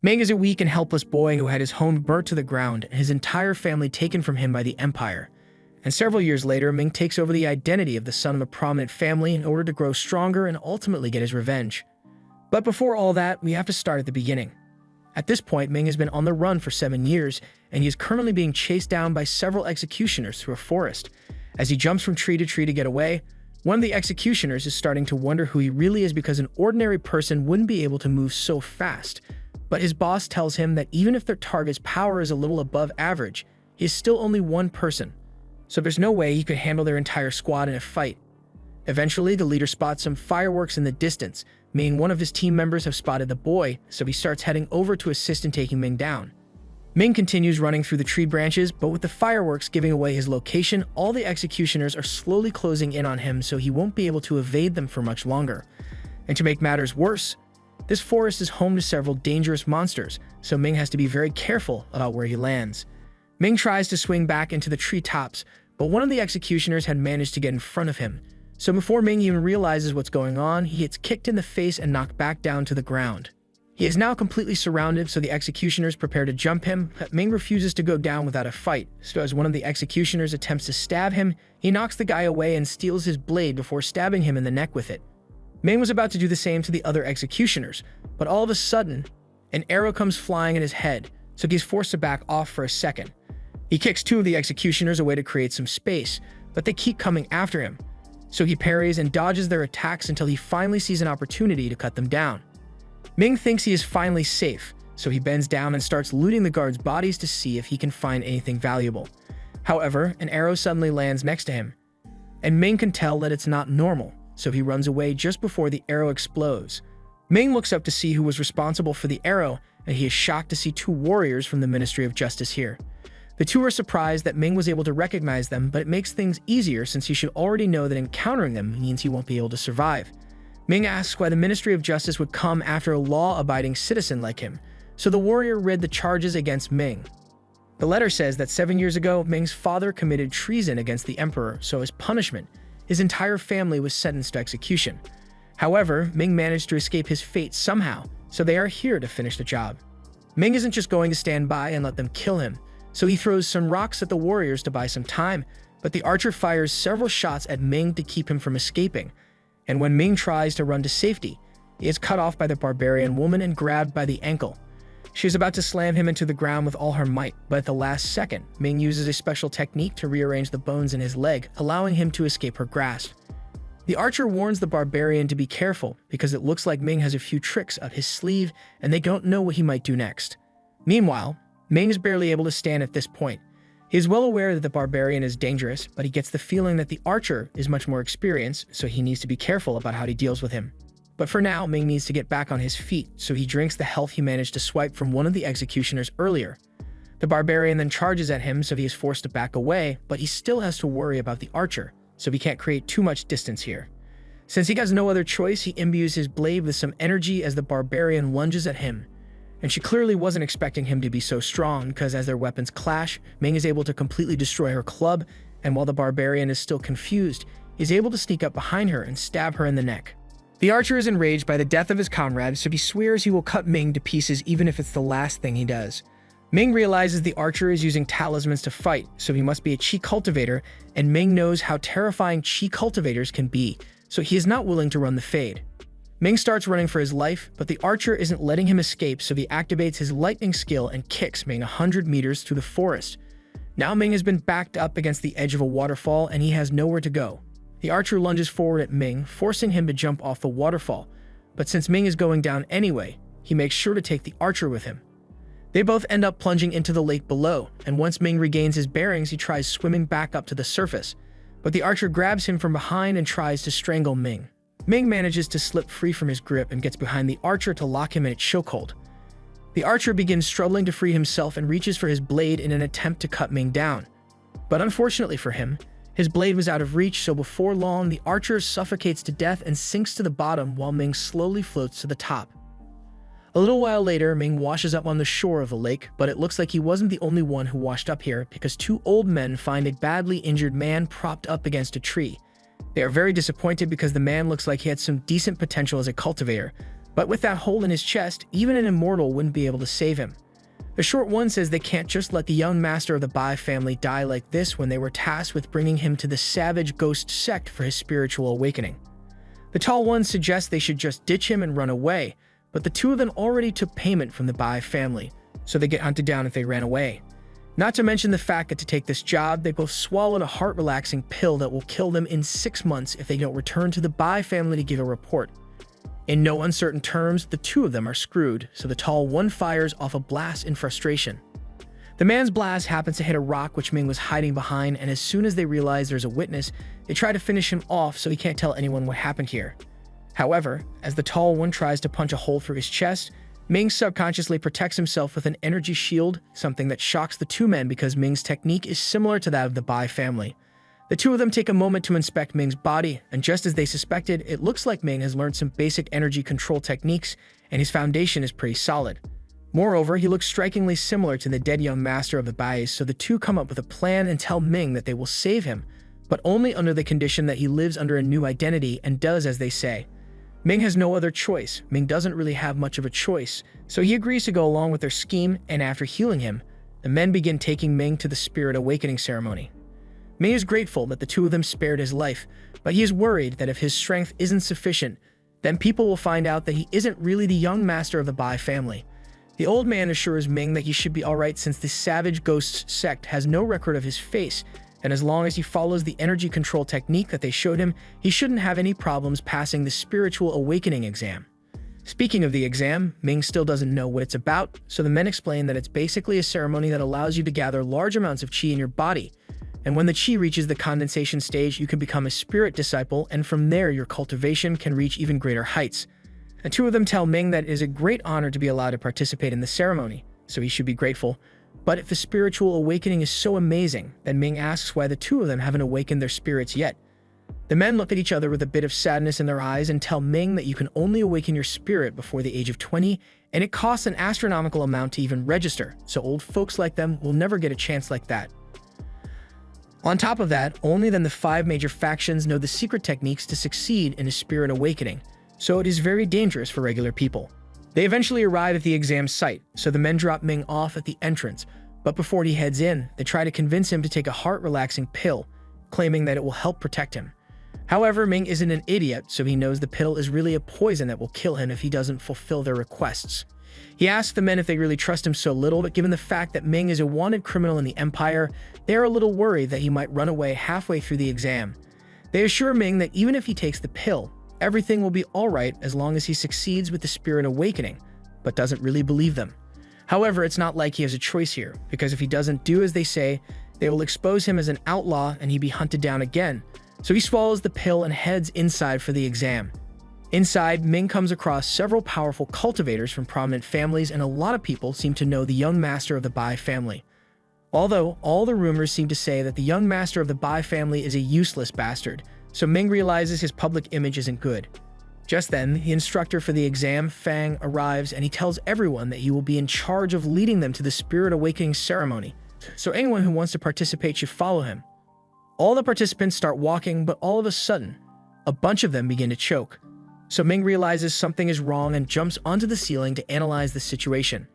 Ming is a weak and helpless boy who had his home burnt to the ground and his entire family taken from him by the Empire. And several years later, Ming takes over the identity of the son of a prominent family in order to grow stronger and ultimately get his revenge. But before all that, we have to start at the beginning. At this point, Ming has been on the run for 7 years, and he is currently being chased down by several executioners through a forest. As he jumps from tree to get away, one of the executioners is starting to wonder who he really is because an ordinary person wouldn't be able to move so fast. But his boss tells him that even if their target's power is a little above average, he is still only one person. So there's no way he could handle their entire squad in a fight. Eventually, the leader spots some fireworks in the distance, meaning one of his team members have spotted the boy, so he starts heading over to assist in taking Ming down. Ming continues running through the tree branches, but with the fireworks giving away his location, all the executioners are slowly closing in on him so he won't be able to evade them for much longer. And to make matters worse, this forest is home to several dangerous monsters, so Ming has to be very careful about where he lands. Ming tries to swing back into the treetops, but one of the executioners had managed to get in front of him. So before Ming even realizes what's going on, he gets kicked in the face and knocked back down to the ground. He is now completely surrounded, so the executioners prepare to jump him, but Ming refuses to go down without a fight. So as one of the executioners attempts to stab him, he knocks the guy away and steals his blade before stabbing him in the neck with it. Ming was about to do the same to the other executioners, but all of a sudden, an arrow comes flying at his head, so he's forced to back off for a second. He kicks 2 of the executioners away to create some space, but they keep coming after him. So he parries and dodges their attacks until he finally sees an opportunity to cut them down. Ming thinks he is finally safe, so he bends down and starts looting the guards' bodies to see if he can find anything valuable. However, an arrow suddenly lands next to him, and Ming can tell that it's not normal, so he runs away just before the arrow explodes. Ming looks up to see who was responsible for the arrow, and he is shocked to see 2 warriors from the Ministry of Justice here. The 2 are surprised that Ming was able to recognize them, but it makes things easier since he should already know that encountering them means he won't be able to survive. Ming asks why the Ministry of Justice would come after a law-abiding citizen like him, so the warrior read the charges against Ming. The letter says that 7 years ago, Ming's father committed treason against the emperor, so as punishment, his entire family was sentenced to execution. However, Ming managed to escape his fate somehow, so they are here to finish the job. Ming isn't just going to stand by and let them kill him, so he throws some rocks at the warriors to buy some time, but the archer fires several shots at Ming to keep him from escaping. And when Ming tries to run to safety, he is cut off by the barbarian woman and grabbed by the ankle. She is about to slam him into the ground with all her might, but at the last second, Ming uses a special technique to rearrange the bones in his leg, allowing him to escape her grasp. The archer warns the barbarian to be careful because it looks like Ming has a few tricks up his sleeve and they don't know what he might do next. Meanwhile, Ming is barely able to stand at this point. He is well aware that the barbarian is dangerous, but he gets the feeling that the archer is much more experienced, so he needs to be careful about how he deals with him. But for now, Ming needs to get back on his feet, so he drinks the health he managed to swipe from one of the executioners earlier. The barbarian then charges at him, so he is forced to back away, but he still has to worry about the archer, so he can't create too much distance here. Since he has no other choice, he imbues his blade with some energy as the barbarian lunges at him. And she clearly wasn't expecting him to be so strong because as their weapons clash, Ming is able to completely destroy her club, and while the barbarian is still confused, he's able to sneak up behind her and stab her in the neck. The archer is enraged by the death of his comrade, so he swears he will cut Ming to pieces even if it's the last thing he does. Ming realizes the archer is using talismans to fight, so he must be a chi cultivator, and Ming knows how terrifying chi cultivators can be, so he is not willing to run the fade. Ming starts running for his life, but the archer isn't letting him escape, so he activates his lightning skill and kicks Ming 100 meters through the forest. Now Ming has been backed up against the edge of a waterfall and he has nowhere to go. The archer lunges forward at Ming, forcing him to jump off the waterfall, but since Ming is going down anyway, he makes sure to take the archer with him. They both end up plunging into the lake below, and once Ming regains his bearings, he tries swimming back up to the surface, but the archer grabs him from behind and tries to strangle Ming. Ming manages to slip free from his grip and gets behind the archer to lock him in its chokehold. The archer begins struggling to free himself and reaches for his blade in an attempt to cut Ming down. But unfortunately for him, his blade was out of reach, so before long, the archer suffocates to death and sinks to the bottom while Ming slowly floats to the top. A little while later, Ming washes up on the shore of the lake, but it looks like he wasn't the only one who washed up here because 2 old men find a badly injured man propped up against a tree. They are very disappointed because the man looks like he had some decent potential as a cultivator, But with that hole in his chest, even an immortal wouldn't be able to save him. The short one says they can't just let the young master of the Bai family die like this when they were tasked with bringing him to the savage ghost sect for his spiritual awakening. The tall one suggests they should just ditch him and run away, but the two of them already took payment from the Bai family, so they get hunted down if they ran away. Not to mention the fact that to take this job, they both swallowed a heart-relaxing pill that will kill them in 6 months if they don't return to the Bai family to give a report. In no uncertain terms, the two of them are screwed, so the tall one fires off a blast in frustration. The man's blast happens to hit a rock which Ming was hiding behind, and as soon as they realize there's a witness, they try to finish him off so he can't tell anyone what happened here. However, as the tall one tries to punch a hole through his chest, Ming subconsciously protects himself with an energy shield, something that shocks the two men because Ming's technique is similar to that of the Bai family. The two of them take a moment to inspect Ming's body, and just as they suspected, it looks like Ming has learned some basic energy control techniques, and his foundation is pretty solid. Moreover, he looks strikingly similar to the dead young master of the Bais, so the two come up with a plan and tell Ming that they will save him, but only under the condition that he lives under a new identity and does as they say. Ming has no other choice. Ming doesn't really have much of a choice, so he agrees to go along with their scheme, and after healing him, the men begin taking Ming to the spirit awakening ceremony. Ming is grateful that the two of them spared his life, but he is worried that if his strength isn't sufficient, then people will find out that he isn't really the young master of the Bai family. The old man assures Ming that he should be alright since the savage ghost sect has no record of his face, and as long as he follows the energy control technique that they showed him, he shouldn't have any problems passing the spiritual awakening exam. Speaking of the exam, Ming still doesn't know what it's about, so the men explain that it's basically a ceremony that allows you to gather large amounts of qi in your body, and when the qi reaches the condensation stage, you can become a spirit disciple, and from there your cultivation can reach even greater heights. The two of them tell Ming that it is a great honor to be allowed to participate in the ceremony, so he should be grateful. But if the spiritual awakening is so amazing, then Ming asks why the two of them haven't awakened their spirits yet. The men look at each other with a bit of sadness in their eyes and tell Ming that you can only awaken your spirit before the age of 20, and it costs an astronomical amount to even register, so old folks like them will never get a chance like that. On top of that, only then the 5 major factions know the secret techniques to succeed in a spirit awakening, so it is very dangerous for regular people. They eventually arrive at the exam site, so the men drop Ming off at the entrance, but before he heads in, they try to convince him to take a heart-relaxing pill, claiming that it will help protect him. However, Ming isn't an idiot, so he knows the pill is really a poison that will kill him if he doesn't fulfill their requests. He asks the men if they really trust him so little, but given the fact that Ming is a wanted criminal in the Empire, they are a little worried that he might run away halfway through the exam. They assure Ming that even if he takes the pill, everything will be alright as long as he succeeds with the spirit awakening, but doesn't really believe them. However, it's not like he has a choice here, because if he doesn't do as they say, they will expose him as an outlaw and he'd be hunted down again, so he swallows the pill and heads inside for the exam. Inside, Ming comes across several powerful cultivators from prominent families, and a lot of people seem to know the young master of the Bai family. Although, all the rumors seem to say that the young master of the Bai family is a useless bastard, so Ming realizes his public image isn't good. Just then, the instructor for the exam, Fang, arrives and he tells everyone that he will be in charge of leading them to the spirit awakening ceremony, so anyone who wants to participate should follow him. All the participants start walking, but all of a sudden, a bunch of them begin to choke. So Ming realizes something is wrong and jumps onto the ceiling to analyze the situation.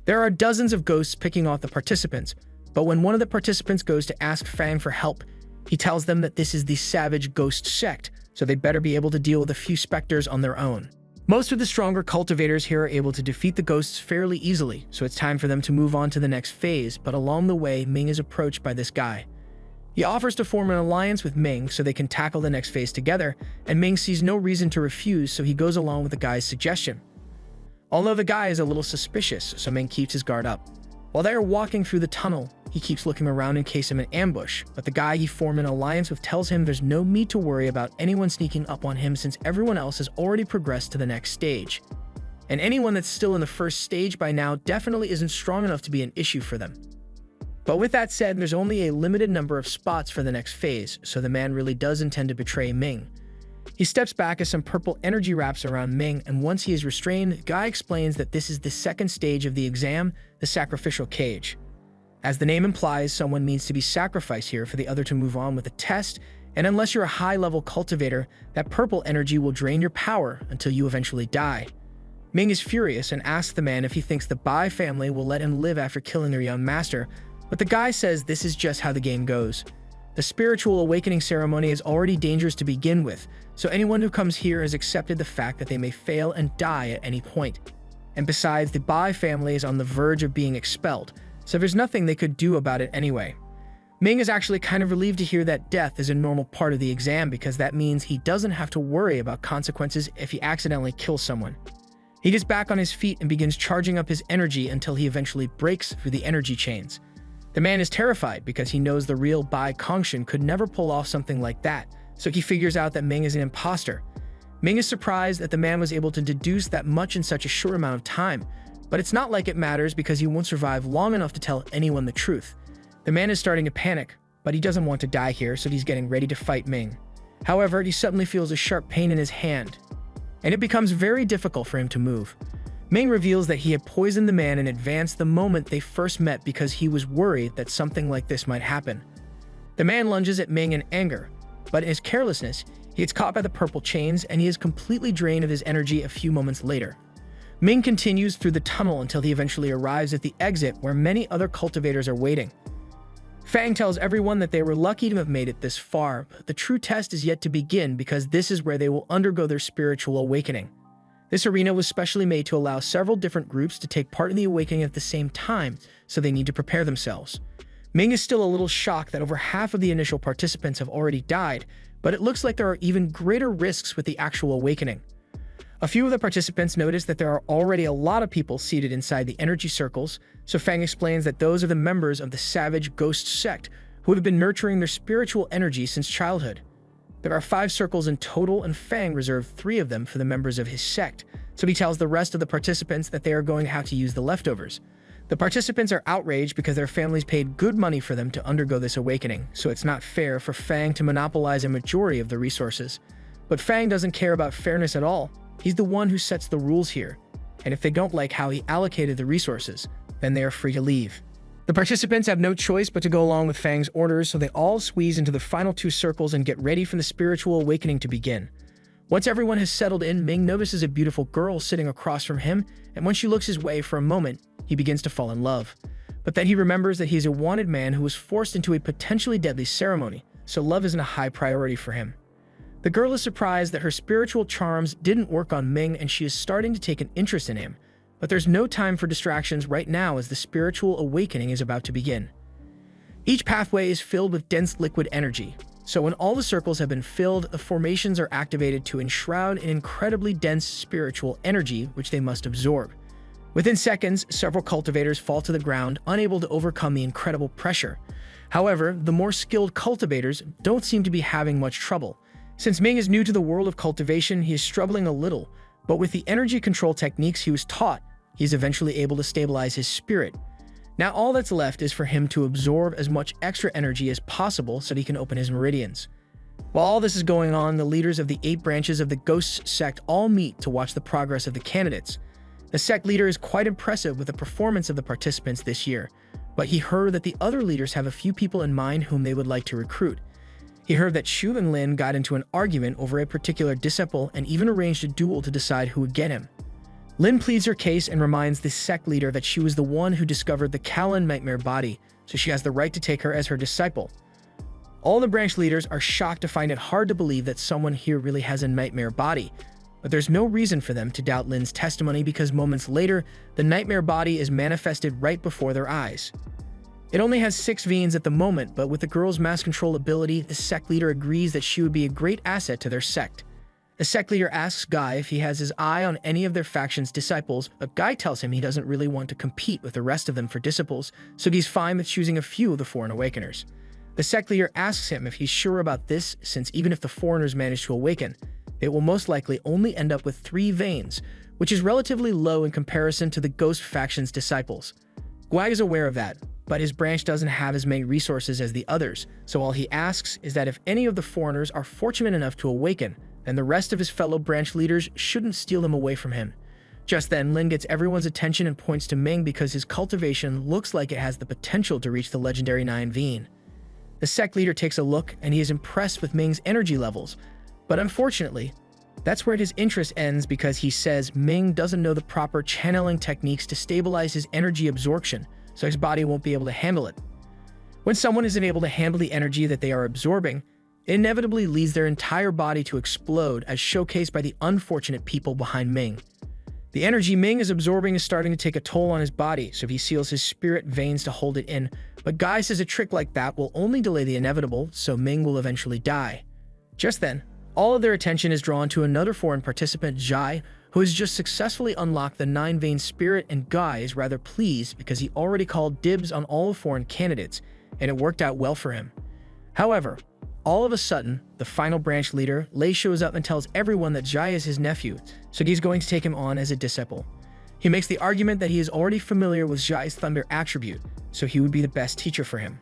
There are dozens of ghosts picking off the participants, but when one of the participants goes to ask Fang for help, he tells them that this is the savage ghost sect, so they better be able to deal with a few specters on their own. Most of the stronger cultivators here are able to defeat the ghosts fairly easily, so it's time for them to move on to the next phase, but along the way, Ming is approached by this guy. He offers to form an alliance with Ming so they can tackle the next phase together, and Ming sees no reason to refuse, so he goes along with the guy's suggestion. Although the guy is a little suspicious, so Ming keeps his guard up. While they are walking through the tunnel, he keeps looking around in case of an ambush, but the guy he formed an alliance with tells him there's no need to worry about anyone sneaking up on him since everyone else has already progressed to the next stage. And anyone that's still in the first stage by now definitely isn't strong enough to be an issue for them. But with that said, there's only a limited number of spots for the next phase, so the man really does intend to betray Ming. He steps back as some purple energy wraps around Ming, and once he is restrained, the guy explains that this is the second stage of the exam, the sacrificial cage. As the name implies, someone needs to be sacrificed here for the other to move on with the test, and unless you're a high-level cultivator, that purple energy will drain your power until you eventually die. Ming is furious and asks the man if he thinks the Bai family will let him live after killing their young master, but the guy says this is just how the game goes. The spiritual awakening ceremony is already dangerous to begin with, so anyone who comes here has accepted the fact that they may fail and die at any point. And besides, the Bai family is on the verge of being expelled, so there's nothing they could do about it anyway. Ming is actually kind of relieved to hear that death is a normal part of the exam because that means he doesn't have to worry about consequences if he accidentally kills someone. He gets back on his feet and begins charging up his energy until he eventually breaks through the energy chains. The man is terrified because he knows the real Bai Kongshin could never pull off something like that, so he figures out that Ming is an imposter. Ming is surprised that the man was able to deduce that much in such a short amount of time, but it's not like it matters because he won't survive long enough to tell anyone the truth. The man is starting to panic, but he doesn't want to die here, so he's getting ready to fight Ming. However, he suddenly feels a sharp pain in his hand, and it becomes very difficult for him to move. Ming reveals that he had poisoned the man in advance the moment they first met because he was worried that something like this might happen. The man lunges at Ming in anger, but in his carelessness, he gets caught by the purple chains and he is completely drained of his energy a few moments later. Ming continues through the tunnel until he eventually arrives at the exit where many other cultivators are waiting. Fang tells everyone that they were lucky to have made it this far, but the true test is yet to begin because this is where they will undergo their spiritual awakening. This arena was specially made to allow several different groups to take part in the awakening at the same time, so they need to prepare themselves. Ming is still a little shocked that over half of the initial participants have already died, but it looks like there are even greater risks with the actual awakening. A few of the participants notice that there are already a lot of people seated inside the energy circles, so Fang explains that those are the members of the Savage Ghost sect who have been nurturing their spiritual energy since childhood. There are 5 circles in total, and Fang reserved 3 of them for the members of his sect, so he tells the rest of the participants that they are going to have to use the leftovers. The participants are outraged because their families paid good money for them to undergo this awakening, so it's not fair for Fang to monopolize a majority of the resources. But Fang doesn't care about fairness at all. He's the one who sets the rules here, and if they don't like how he allocated the resources, then they are free to leave. The participants have no choice but to go along with Fang's orders, so they all squeeze into the final 2 circles and get ready for the spiritual awakening to begin. Once everyone has settled in, Ming notices a beautiful girl sitting across from him, and when she looks his way for a moment, he begins to fall in love. But then he remembers that he's a wanted man who was forced into a potentially deadly ceremony, so love isn't a high priority for him. The girl is surprised that her spiritual charms didn't work on Ming and she is starting to take an interest in him, but there's no time for distractions right now as the spiritual awakening is about to begin. Each pathway is filled with dense liquid energy, so when all the circles have been filled, the formations are activated to enshroud an incredibly dense spiritual energy which they must absorb. Within seconds, several cultivators fall to the ground, unable to overcome the incredible pressure. However, the more skilled cultivators don't seem to be having much trouble. Since Ming is new to the world of cultivation, he is struggling a little, but with the energy control techniques he was taught, he is eventually able to stabilize his spirit. Now all that's left is for him to absorb as much extra energy as possible so that he can open his meridians. While all this is going on, the leaders of the 8 branches of the Ghost sect all meet to watch the progress of the candidates. The sect leader is quite impressive with the performance of the participants this year, but he heard that the other leaders have a few people in mind whom they would like to recruit. He heard that Shu and Lin got into an argument over a particular disciple and even arranged a duel to decide who would get him. Lin pleads her case and reminds the sect leader that she was the one who discovered the Kalin nightmare body, so she has the right to take her as her disciple. All the branch leaders are shocked to find it hard to believe that someone here really has a nightmare body, but there's no reason for them to doubt Lin's testimony because moments later, the nightmare body is manifested right before their eyes. It only has 6 veins at the moment, but with the girl's mass control ability, the sect leader agrees that she would be a great asset to their sect. The sect leader asks Guy if he has his eye on any of their faction's disciples, but Guy tells him he doesn't really want to compete with the rest of them for disciples, so he's fine with choosing a few of the foreign awakeners. The sect leader asks him if he's sure about this, since even if the foreigners manage to awaken, they will most likely only end up with 3 veins, which is relatively low in comparison to the Ghost faction's disciples. Guy is aware of that, but his branch doesn't have as many resources as the others, so all he asks is that if any of the foreigners are fortunate enough to awaken, then the rest of his fellow branch leaders shouldn't steal them away from him. Just then, Lin gets everyone's attention and points to Ming because his cultivation looks like it has the potential to reach the legendary 9 vein. The sect leader takes a look and he is impressed with Ming's energy levels, but unfortunately, That's where his interest ends because he says Ming doesn't know the proper channeling techniques to stabilize his energy absorption, so his body won't be able to handle it. When someone isn't able to handle the energy that they are absorbing, it inevitably leads their entire body to explode, as showcased by the unfortunate people behind Ming. The energy Ming is absorbing is starting to take a toll on his body, so he seals his spirit veins to hold it in, but Guy says a trick like that will only delay the inevitable, so Ming will eventually die. Just then, all of their attention is drawn to another foreign participant, Jai, who has just successfully unlocked the 9-vein spirit, and Guy is rather pleased because he already called dibs on all the foreign candidates, and it worked out well for him. However, all of a sudden, the final branch leader, Lei, shows up and tells everyone that Jai is his nephew, so he's going to take him on as a disciple. He makes the argument that he is already familiar with Jai's thunder attribute, so he would be the best teacher for him.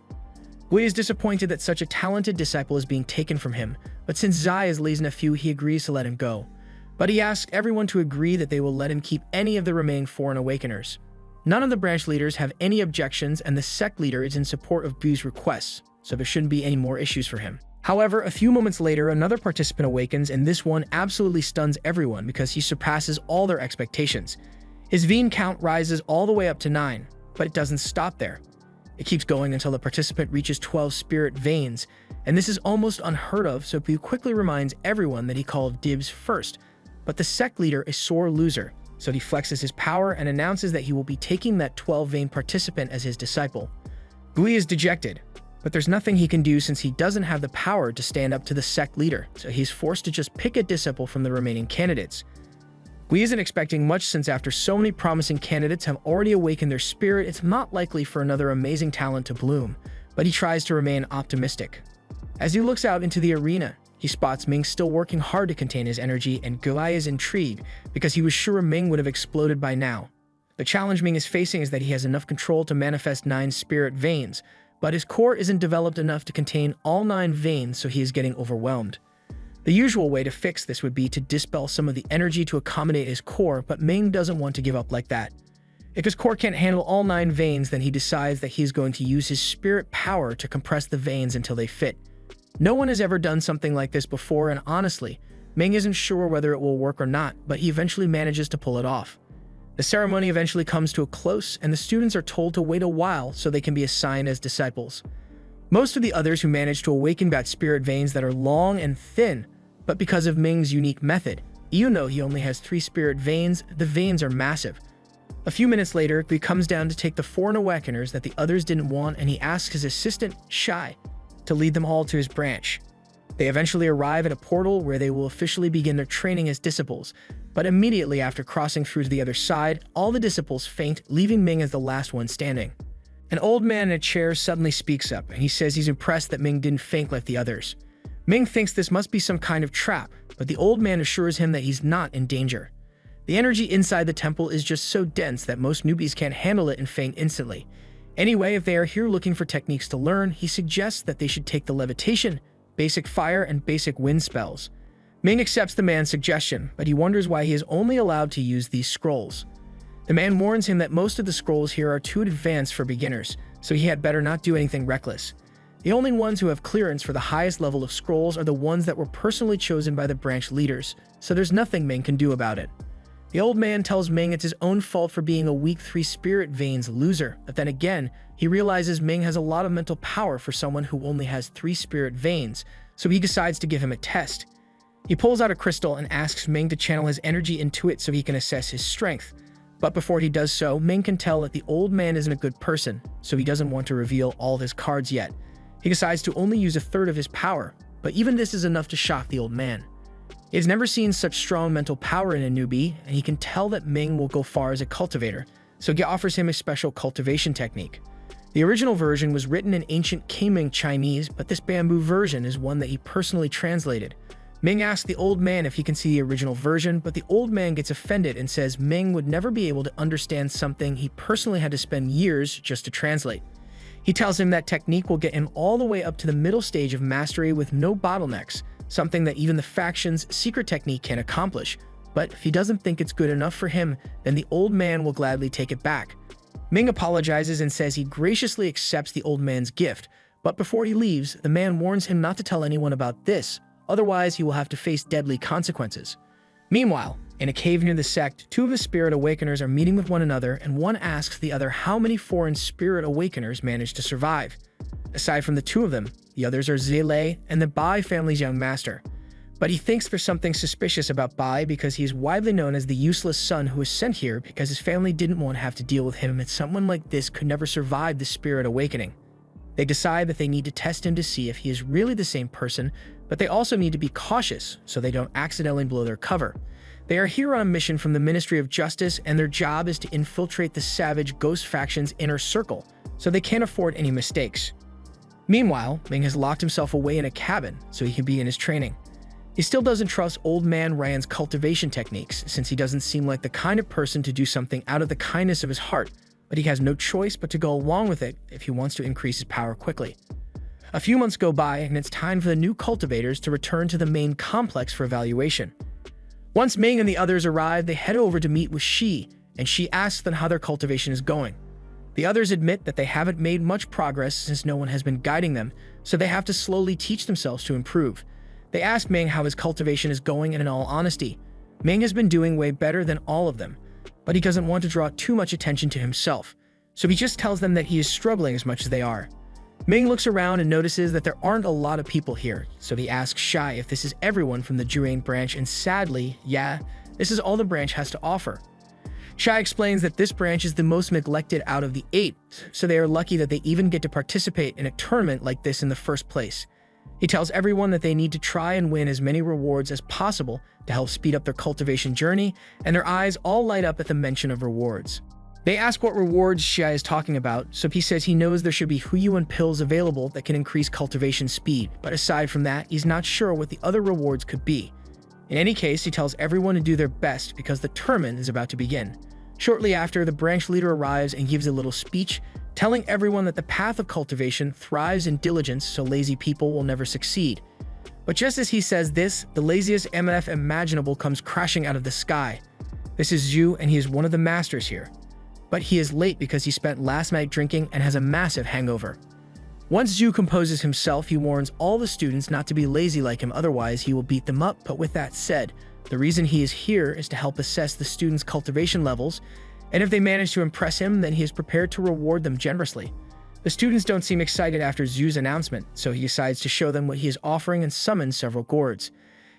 Gui is disappointed that such a talented disciple is being taken from him, but since Zai is Lei's nephew, he agrees to let him go. But he asks everyone to agree that they will let him keep any of the remaining foreign awakeners. None of the branch leaders have any objections, and the sect leader is in support of Gui's requests, so there shouldn't be any more issues for him. However, a few moments later, another participant awakens, and this one absolutely stuns everyone because he surpasses all their expectations. His vein count rises all the way up to 9, but it doesn't stop there. It keeps going until the participant reaches 12 spirit veins, and this is almost unheard of, so he quickly reminds everyone that he called dibs first. But the sect leader is sore loser, so he flexes his power and announces that he will be taking that 12-vein participant as his disciple. Gui is dejected, but there's nothing he can do since he doesn't have the power to stand up to the sect leader, so he's forced to just pick a disciple from the remaining candidates. Gui isn't expecting much since after so many promising candidates have already awakened their spirit, it's not likely for another amazing talent to bloom, but he tries to remain optimistic. As he looks out into the arena, he spots Ming still working hard to contain his energy, and Gui is intrigued because he was sure Ming would have exploded by now. The challenge Ming is facing is that he has enough control to manifest 9 spirit veins, but his core isn't developed enough to contain all 9 veins, so he is getting overwhelmed. The usual way to fix this would be to dispel some of the energy to accommodate his core, but Ming doesn't want to give up like that. If his core can't handle all 9 veins, then he decides that he's going to use his spirit power to compress the veins until they fit. No one has ever done something like this before, and honestly, Ming isn't sure whether it will work or not, but he eventually manages to pull it off. The ceremony eventually comes to a close, and the students are told to wait a while so they can be assigned as disciples. Most of the others who manage to awaken got spirit veins that are long and thin, but because of Ming's unique method, even though he only has 3 spirit veins, the veins are massive. A few minutes later, he comes down to take the foreign awakeners that the others didn't want, and he asks his assistant, Shai, to lead them all to his branch. They eventually arrive at a portal where they will officially begin their training as disciples, but immediately after crossing through to the other side, all the disciples faint, leaving Ming as the last one standing. An old man in a chair suddenly speaks up, and he says he's impressed that Ming didn't faint like the others. Ming thinks this must be some kind of trap, but the old man assures him that he's not in danger. The energy inside the temple is just so dense that most newbies can't handle it and faint instantly. Anyway, if they are here looking for techniques to learn, he suggests that they should take the levitation, basic fire, and basic wind spells. Ming accepts the man's suggestion, but he wonders why he is only allowed to use these scrolls. The man warns him that most of the scrolls here are too advanced for beginners, so he had better not do anything reckless. The only ones who have clearance for the highest level of scrolls are the ones that were personally chosen by the branch leaders, so there's nothing Ming can do about it. The old man tells Ming it's his own fault for being a weak 3 spirit veins loser, but then again, he realizes Ming has a lot of mental power for someone who only has 3 spirit veins, so he decides to give him a test. He pulls out a crystal and asks Ming to channel his energy into it so he can assess his strength. But before he does so, Ming can tell that the old man isn't a good person, so he doesn't want to reveal all of his cards yet. He decides to only use 1/3 of his power, but even this is enough to shock the old man. He has never seen such strong mental power in a newbie, and he can tell that Ming will go far as a cultivator, so he offers him a special cultivation technique. The original version was written in ancient Qiming Chinese, but this bamboo version is one that he personally translated. Ming asks the old man if he can see the original version, but the old man gets offended and says Ming would never be able to understand something he personally had to spend years just to translate. He tells him that technique will get him all the way up to the middle stage of mastery with no bottlenecks, something that even the faction's secret technique can accomplish. But if he doesn't think it's good enough for him, then the old man will gladly take it back. Ming apologizes and says he graciously accepts the old man's gift, but before he leaves, the man warns him not to tell anyone about this, otherwise he will have to face deadly consequences. Meanwhile, in a cave near the sect, two of the spirit awakeners are meeting with one another, and one asks the other how many foreign spirit awakeners managed to survive. Aside from the two of them, the others are Zile and the Bai family's young master. But he thinks there's something suspicious about Bai because he is widely known as the useless son who was sent here because his family didn't want to have to deal with him, and someone like this could never survive the spirit awakening. They decide that they need to test him to see if he is really the same person, but they also need to be cautious so they don't accidentally blow their cover. They are here on a mission from the Ministry of Justice, and their job is to infiltrate the savage ghost faction's inner circle, so they can't afford any mistakes. Meanwhile, Ming has locked himself away in a cabin so he can be in his training. He still doesn't trust Old Man Ryan's cultivation techniques, since he doesn't seem like the kind of person to do something out of the kindness of his heart, but he has no choice but to go along with it if he wants to increase his power quickly. A few months go by, and it's time for the new cultivators to return to the main complex for evaluation. Once Ming and the others arrive, they head over to meet with Shi, and Shi asks them how their cultivation is going. The others admit that they haven't made much progress since no one has been guiding them, so they have to slowly teach themselves to improve. They ask Ming how his cultivation is going, and in all honesty, Ming has been doing way better than all of them, but he doesn't want to draw too much attention to himself, so he just tells them that he is struggling as much as they are. Ming looks around and notices that there aren't a lot of people here, so he asks Shai if this is everyone from the Jurain branch, and sadly, yeah, this is all the branch has to offer. Shai explains that this branch is the most neglected out of the 8, so they are lucky that they even get to participate in a tournament like this in the first place. He tells everyone that they need to try and win as many rewards as possible to help speed up their cultivation journey, and their eyes all light up at the mention of rewards. They ask what rewards Shai is talking about, so he says he knows there should be Huyuan pills available that can increase cultivation speed, but aside from that, he's not sure what the other rewards could be. In any case, he tells everyone to do their best because the tournament is about to begin. Shortly after, the branch leader arrives and gives a little speech, telling everyone that the path of cultivation thrives in diligence, so lazy people will never succeed. But just as he says this, the laziest MF imaginable comes crashing out of the sky. This is Zhu, and he is one of the masters here. But he is late because he spent last night drinking and has a massive hangover. Once Zhu composes himself, he warns all the students not to be lazy like him, otherwise he will beat them up. But with that said, the reason he is here is to help assess the students' cultivation levels, and if they manage to impress him, then he is prepared to reward them generously. The students don't seem excited after Zhu's announcement, so he decides to show them what he is offering and summons several gourds.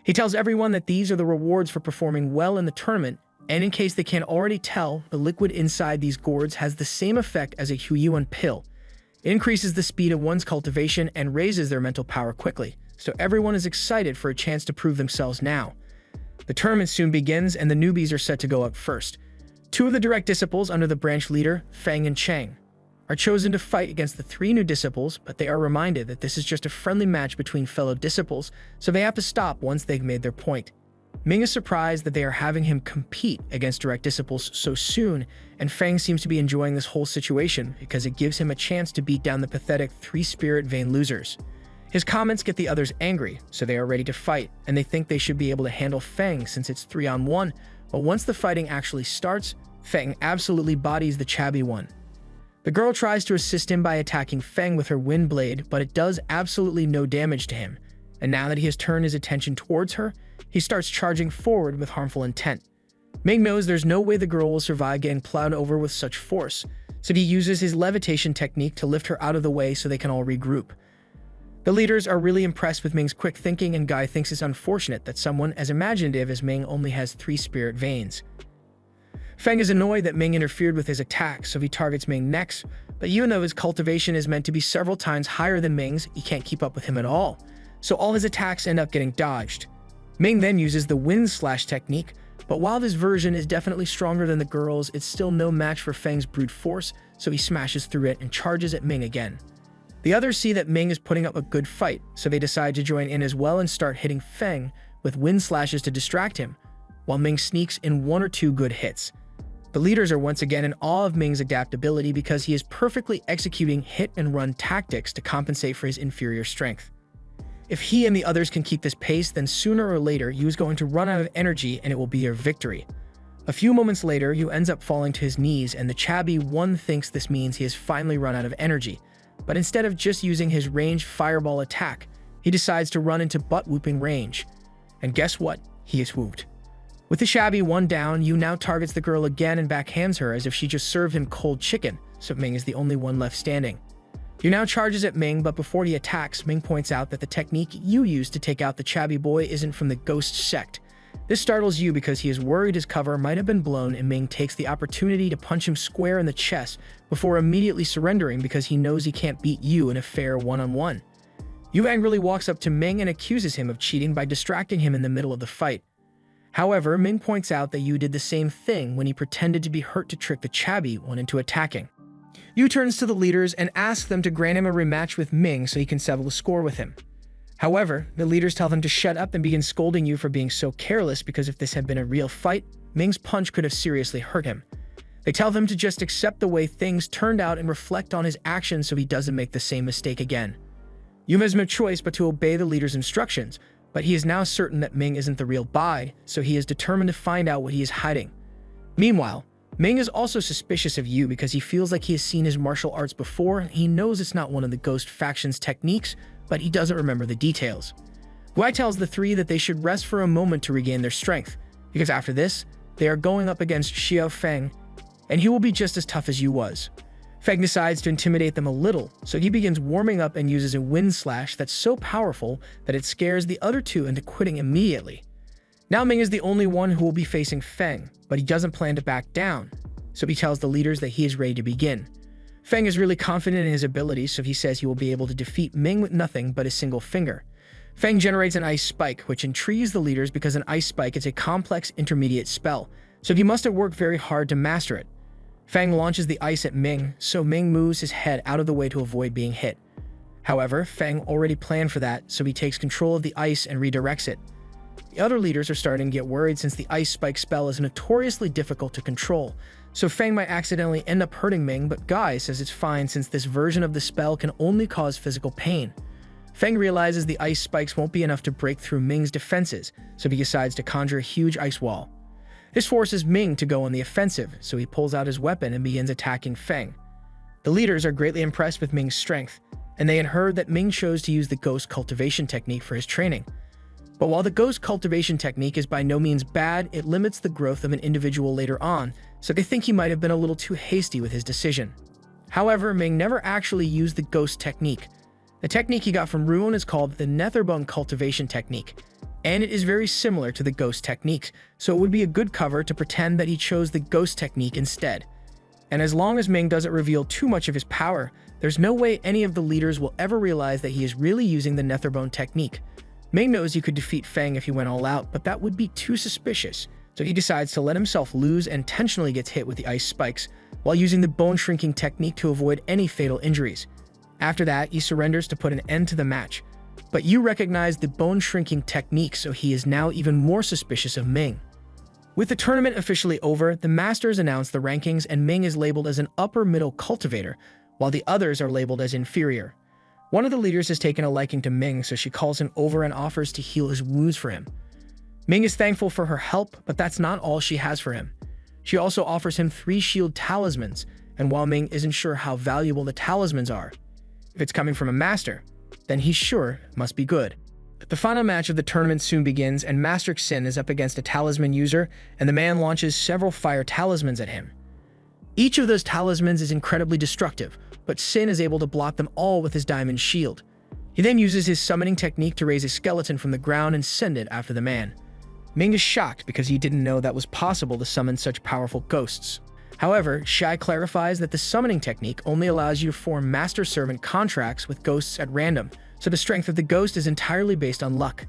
He tells everyone that these are the rewards for performing well in the tournament, and in case they can't already tell, the liquid inside these gourds has the same effect as a Huyuan pill. It increases the speed of one's cultivation and raises their mental power quickly, so everyone is excited for a chance to prove themselves now. The tournament soon begins, and the newbies are set to go up first. Two of the direct disciples under the branch leader, Feng and Cheng, are chosen to fight against the 3 new disciples, but they are reminded that this is just a friendly match between fellow disciples, so they have to stop once they've made their point. Ming is surprised that they are having him compete against direct disciples so soon, and Feng seems to be enjoying this whole situation because it gives him a chance to beat down the pathetic 3 spirit vein losers. His comments get the others angry, so they are ready to fight, and they think they should be able to handle Feng since it's 3-on-1, but once the fighting actually starts, Feng absolutely bodies the chubby one. The girl tries to assist him by attacking Feng with her wind blade, but it does absolutely no damage to him, and now that he has turned his attention towards her, he starts charging forward with harmful intent. Ming knows there's no way the girl will survive getting plowed over with such force, so he uses his levitation technique to lift her out of the way so they can all regroup. The leaders are really impressed with Ming's quick thinking, and Guy thinks it's unfortunate that someone as imaginative as Ming only has 3 spirit veins. Feng is annoyed that Ming interfered with his attack, so he targets Ming next, but even though his cultivation is meant to be several times higher than Ming's, he can't keep up with him at all, so all his attacks end up getting dodged. Ming then uses the wind slash technique, but while this version is definitely stronger than the girl's, it's still no match for Feng's brute force, so he smashes through it and charges at Ming again. The others see that Ming is putting up a good fight, so they decide to join in as well and start hitting Feng with wind slashes to distract him, while Ming sneaks in 1 or 2 good hits. The leaders are once again in awe of Ming's adaptability because he is perfectly executing hit-and-run tactics to compensate for his inferior strength. If he and the others can keep this pace, then sooner or later Yu is going to run out of energy and it will be their victory. A few moments later, Yu ends up falling to his knees, and the chubby one thinks this means he has finally run out of energy. But instead of just using his ranged fireball attack, he decides to run into butt-whooping range. And guess what? He is whooped. With the shabby one down, Yu now targets the girl again and backhands her as if she just served him cold chicken, so Ming is the only one left standing. Yu now charges at Ming, but before he attacks, Ming points out that the technique Yu used to take out the Chabby boy isn't from the ghost sect. This startles Yu because he is worried his cover might have been blown, and Ming takes the opportunity to punch him square in the chest before immediately surrendering because he knows he can't beat Yu in a fair one-on-one. Yu angrily walks up to Ming and accuses him of cheating by distracting him in the middle of the fight. However, Ming points out that Yu did the same thing when he pretended to be hurt to trick the Chabby one into attacking. Yu turns to the leaders and asks them to grant him a rematch with Ming so he can settle the score with him. However, the leaders tell them to shut up and begin scolding Yu for being so careless because if this had been a real fight, Ming's punch could have seriously hurt him. They tell him to just accept the way things turned out and reflect on his actions so he doesn't make the same mistake again. Yu has no choice but to obey the leader's instructions, but he is now certain that Ming isn't the real Bai, so he is determined to find out what he is hiding. Meanwhile, Ming is also suspicious of Yu because he feels like he has seen his martial arts before and he knows it's not one of the ghost faction's techniques, but he doesn't remember the details. Guai tells the three that they should rest for a moment to regain their strength, because after this, they are going up against Xiao Feng, and he will be just as tough as Yu was. Feng decides to intimidate them a little, so he begins warming up and uses a wind slash that's so powerful that it scares the other two into quitting immediately. Now Ming is the only one who will be facing Feng, but he doesn't plan to back down, so he tells the leaders that he is ready to begin. Feng is really confident in his abilities, so he says he will be able to defeat Ming with nothing but a single finger. Feng generates an ice spike, which intrigues the leaders because an ice spike is a complex intermediate spell, so he must have worked very hard to master it. Feng launches the ice at Ming, so Ming moves his head out of the way to avoid being hit. However, Feng already planned for that, so he takes control of the ice and redirects it. The other leaders are starting to get worried since the ice spike spell is notoriously difficult to control, so Feng might accidentally end up hurting Ming, but Guai says it's fine since this version of the spell can only cause physical pain. Feng realizes the ice spikes won't be enough to break through Ming's defenses, so he decides to conjure a huge ice wall. This forces Ming to go on the offensive, so he pulls out his weapon and begins attacking Feng. The leaders are greatly impressed with Ming's strength, and they had heard that Ming chose to use the ghost cultivation technique for his training. But while the ghost cultivation technique is by no means bad, it limits the growth of an individual later on, so they think he might have been a little too hasty with his decision. However, Ming never actually used the ghost technique. The technique he got from Ruon is called the Netherbone cultivation technique, and it is very similar to the ghost techniques, so it would be a good cover to pretend that he chose the ghost technique instead. And as long as Ming doesn't reveal too much of his power, there's no way any of the leaders will ever realize that he is really using the Netherbone technique. Ming knows he could defeat Feng if he went all out, but that would be too suspicious, so he decides to let himself lose and intentionally gets hit with the ice spikes, while using the bone shrinking technique to avoid any fatal injuries. After that, he surrenders to put an end to the match, but Yu recognized the bone shrinking technique, so he is now even more suspicious of Ming. With the tournament officially over, the Masters announce the rankings and Ming is labeled as an upper-middle cultivator, while the others are labeled as inferior. One of the leaders has taken a liking to Ming, so she calls him over and offers to heal his wounds for him. Ming is thankful for her help, but that's not all she has for him. She also offers him 3 shield talismans, and while Ming isn't sure how valuable the talismans are, if it's coming from a master, then he's sure it must be good. The final match of the tournament soon begins, and Master Xin is up against a talisman user, and the man launches several fire talismans at him. Each of those talismans is incredibly destructive, but Xin is able to block them all with his diamond shield. He then uses his summoning technique to raise a skeleton from the ground and send it after the man. Ming is shocked because he didn't know that was possible to summon such powerful ghosts. However, Shai clarifies that the summoning technique only allows you to form master-servant contracts with ghosts at random, so the strength of the ghost is entirely based on luck.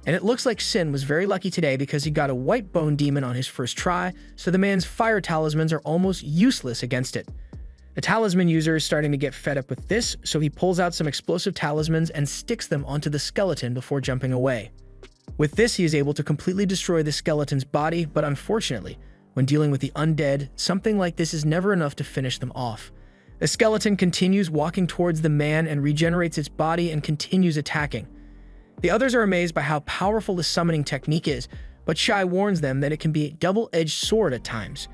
And it looks like Xin was very lucky today because he got a white bone demon on his first try, so the man's fire talismans are almost useless against it. The talisman user is starting to get fed up with this, so he pulls out some explosive talismans and sticks them onto the skeleton before jumping away. With this, he is able to completely destroy the skeleton's body, but unfortunately, when dealing with the undead, something like this is never enough to finish them off. The skeleton continues walking towards the man and regenerates its body and continues attacking. The others are amazed by how powerful the summoning technique is, but Shai warns them that it can be a double-edged sword at times.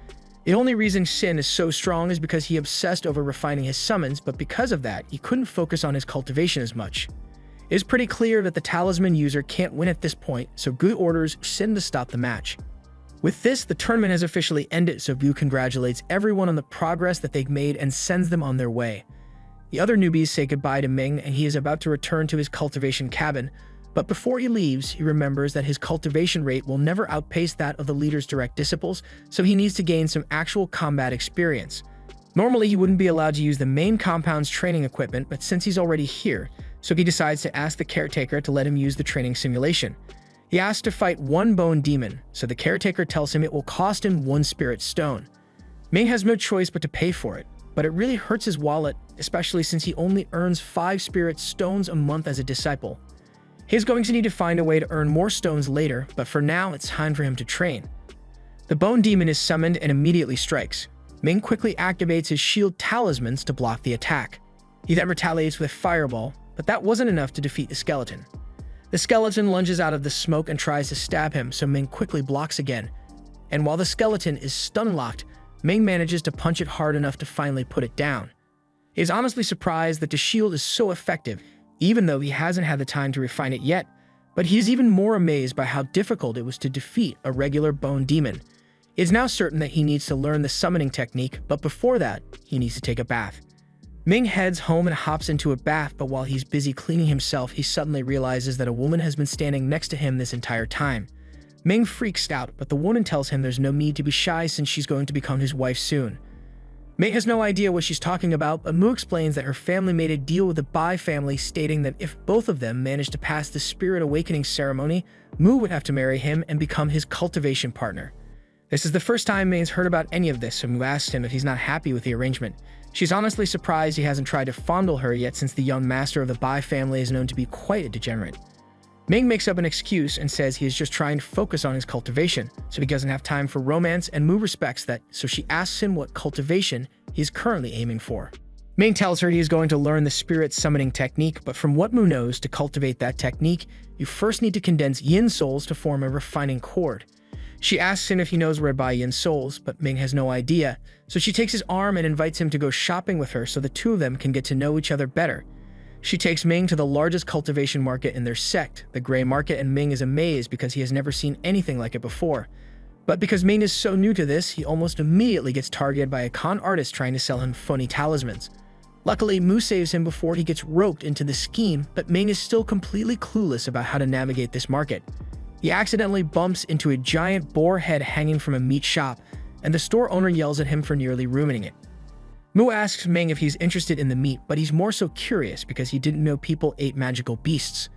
The only reason Xin is so strong is because he obsessed over refining his summons, but because of that, he couldn't focus on his cultivation as much. It is pretty clear that the talisman user can't win at this point, so Gu orders Xin to stop the match. With this, the tournament has officially ended, so Mu congratulates everyone on the progress that they've made and sends them on their way. The other newbies say goodbye to Ming, and he is about to return to his cultivation cabin, but before he leaves, he remembers that his cultivation rate will never outpace that of the leader's direct disciples, so he needs to gain some actual combat experience. Normally, he wouldn't be allowed to use the main compound's training equipment, but since he's already here, so he decides to ask the caretaker to let him use the training simulation. He asks to fight one bone demon, so the caretaker tells him it will cost him 1 spirit stone. Ming has no choice but to pay for it, but it really hurts his wallet, especially since he only earns 5 spirit stones a month as a disciple. He's going to need to find a way to earn more stones later, but for now it's time for him to train. The bone demon is summoned and immediately strikes. Ming quickly activates his shield talismans to block the attack. He then retaliates with Fireball, but that wasn't enough to defeat the skeleton. The skeleton lunges out of the smoke and tries to stab him, so Ming quickly blocks again. And while the skeleton is stun-locked, Ming manages to punch it hard enough to finally put it down. He is honestly surprised that the shield is so effective, even though he hasn't had the time to refine it yet, but he is even more amazed by how difficult it was to defeat a regular bone demon. It is now certain that he needs to learn the summoning technique, but before that, he needs to take a bath. Ming heads home and hops into a bath, but while he's busy cleaning himself, he suddenly realizes that a woman has been standing next to him this entire time. Ming freaks out, but the woman tells him there's no need to be shy since she's going to become his wife soon. Ming has no idea what she's talking about, but Mu explains that her family made a deal with the Bai family, stating that if both of them managed to pass the Spirit Awakening ceremony, Mu would have to marry him and become his cultivation partner. This is the first time Ming's heard about any of this, so Mu asks him if he's not happy with the arrangement. She's honestly surprised he hasn't tried to fondle her yet, since the young master of the Bai family is known to be quite a degenerate. Ming makes up an excuse and says he is just trying to focus on his cultivation, so he doesn't have time for romance, and Mu respects that, so she asks him what cultivation he is currently aiming for. Ming tells her he is going to learn the spirit summoning technique, but from what Mu knows, to cultivate that technique, you first need to condense yin souls to form a refining cord. She asks him if he knows where to buy yin souls, but Ming has no idea, so she takes his arm and invites him to go shopping with her so the two of them can get to know each other better. She takes Ming to the largest cultivation market in their sect, the Gray Market, and Ming is amazed because he has never seen anything like it before. But because Ming is so new to this, he almost immediately gets targeted by a con artist trying to sell him phony talismans. Luckily, Mu saves him before he gets roped into the scheme, but Ming is still completely clueless about how to navigate this market. He accidentally bumps into a giant boar head hanging from a meat shop, and the store owner yells at him for nearly ruining it. Mu asks Ming if he's interested in the meat, but he's more so curious because he didn't know people ate magical beasts.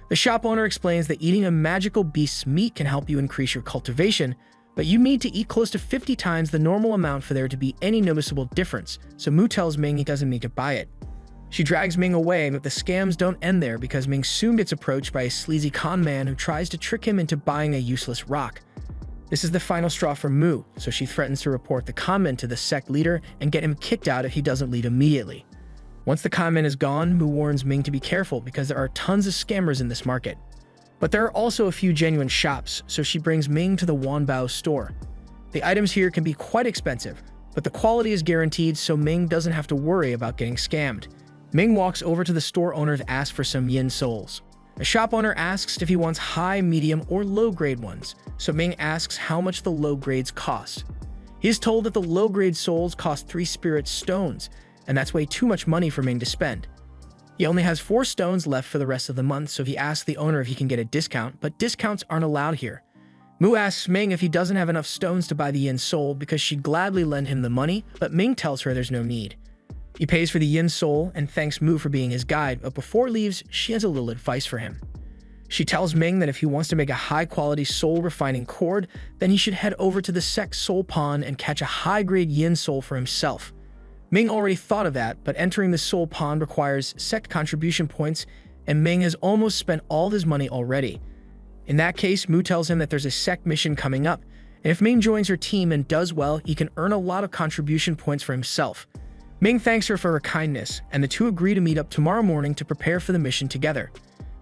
The shop owner explains that eating a magical beast's meat can help you increase your cultivation, but you need to eat close to 50 times the normal amount for there to be any noticeable difference, so Mu tells Ming he doesn't need to buy it. She drags Ming away, but the scams don't end there because Ming soon gets approached by a sleazy con man who tries to trick him into buying a useless rock. This is the final straw for Mu, so she threatens to report the con man to the sect leader and get him kicked out if he doesn't leave immediately. Once the con man is gone, Mu warns Ming to be careful because there are tons of scammers in this market. But there are also a few genuine shops, so she brings Ming to the Wanbao store. The items here can be quite expensive, but the quality is guaranteed, so Ming doesn't have to worry about getting scammed. Ming walks over to the store owner to ask for some yin souls. The shop owner asks if he wants high, medium, or low-grade ones, so Ming asks how much the low grades cost. He is told that the low-grade souls cost 3 spirit stones, and that's way too much money for Ming to spend. He only has 4 stones left for the rest of the month, so he asks the owner if he can get a discount, but discounts aren't allowed here. Mu asks Ming if he doesn't have enough stones to buy the yin soul because she'd gladly lend him the money, but Ming tells her there's no need. He pays for the yin soul and thanks Mu for being his guide, but before he leaves, she has a little advice for him. She tells Ming that if he wants to make a high-quality soul refining cord, then he should head over to the sect soul pond and catch a high-grade yin soul for himself. Ming already thought of that, but entering the soul pond requires sect contribution points, and Ming has almost spent all his money already. In that case, Mu tells him that there's a sect mission coming up, and if Ming joins her team and does well, he can earn a lot of contribution points for himself. Ming thanks her for her kindness, and the two agree to meet up tomorrow morning to prepare for the mission together.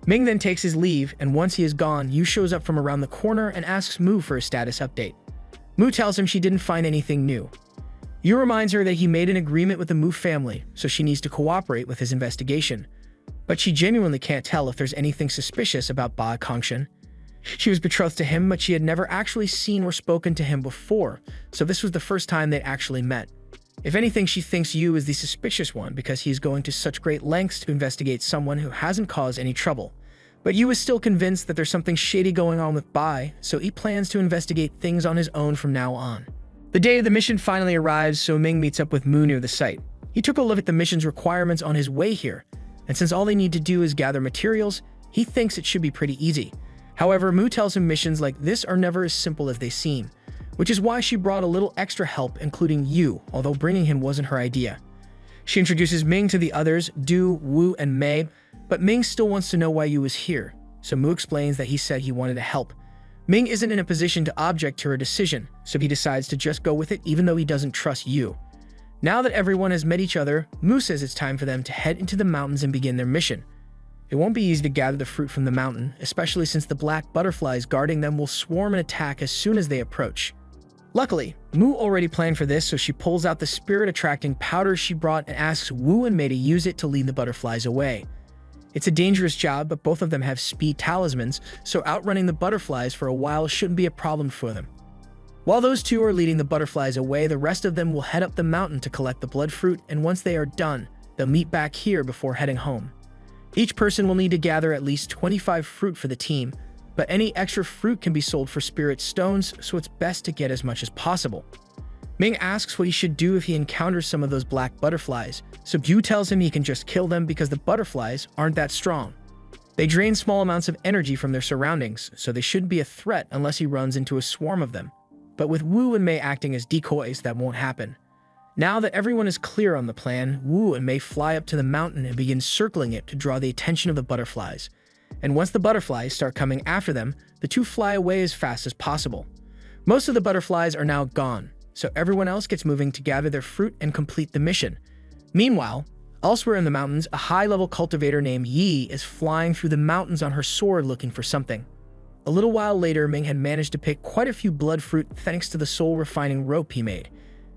Ming then takes his leave, and once he is gone, Yu shows up from around the corner and asks Mu for a status update. Mu tells him she didn't find anything new. Yu reminds her that he made an agreement with the Mu family, so she needs to cooperate with his investigation. But she genuinely can't tell if there's anything suspicious about Ba Kongshan. She was betrothed to him, but she had never actually seen or spoken to him before, so this was the first time they'd actually met. If anything, she thinks Yu is the suspicious one because he is going to such great lengths to investigate someone who hasn't caused any trouble. But Yu is still convinced that there's something shady going on with Bai, so he plans to investigate things on his own from now on. The day of the mission finally arrives, so Ming meets up with Mu near the site. He took a look at the mission's requirements on his way here, and since all they need to do is gather materials, he thinks it should be pretty easy. However, Mu tells him missions like this are never as simple as they seem, which is why she brought a little extra help, including Yu, although bringing him wasn't her idea. She introduces Ming to the others, Du, Wu, and Mei, but Ming still wants to know why Yu is here, so Mu explains that he said he wanted to help. Ming isn't in a position to object to her decision, so he decides to just go with it even though he doesn't trust Yu. Now that everyone has met each other, Mu says it's time for them to head into the mountains and begin their mission. It won't be easy to gather the fruit from the mountain, especially since the black butterflies guarding them will swarm and attack as soon as they approach. Luckily, Mu already planned for this, so she pulls out the spirit-attracting powder she brought and asks Wu and Mei to use it to lead the butterflies away. It's a dangerous job, but both of them have speed talismans, so outrunning the butterflies for a while shouldn't be a problem for them. While those two are leading the butterflies away, the rest of them will head up the mountain to collect the blood fruit, and once they are done, they'll meet back here before heading home. Each person will need to gather at least 25 fruit for the team, but any extra fruit can be sold for spirit stones, so it's best to get as much as possible. Ming asks what he should do if he encounters some of those black butterflies, so Yu tells him he can just kill them because the butterflies aren't that strong. They drain small amounts of energy from their surroundings, so they shouldn't be a threat unless he runs into a swarm of them. But with Wu and Mei acting as decoys, that won't happen. Now that everyone is clear on the plan, Wu and Mei fly up to the mountain and begin circling it to draw the attention of the butterflies. And once the butterflies start coming after them, the two fly away as fast as possible. Most of the butterflies are now gone, so everyone else gets moving to gather their fruit and complete the mission. Meanwhile, elsewhere in the mountains, a high-level cultivator named Yi is flying through the mountains on her sword looking for something. A little while later, Ming had managed to pick quite a few blood fruit thanks to the soul-refining rope he made.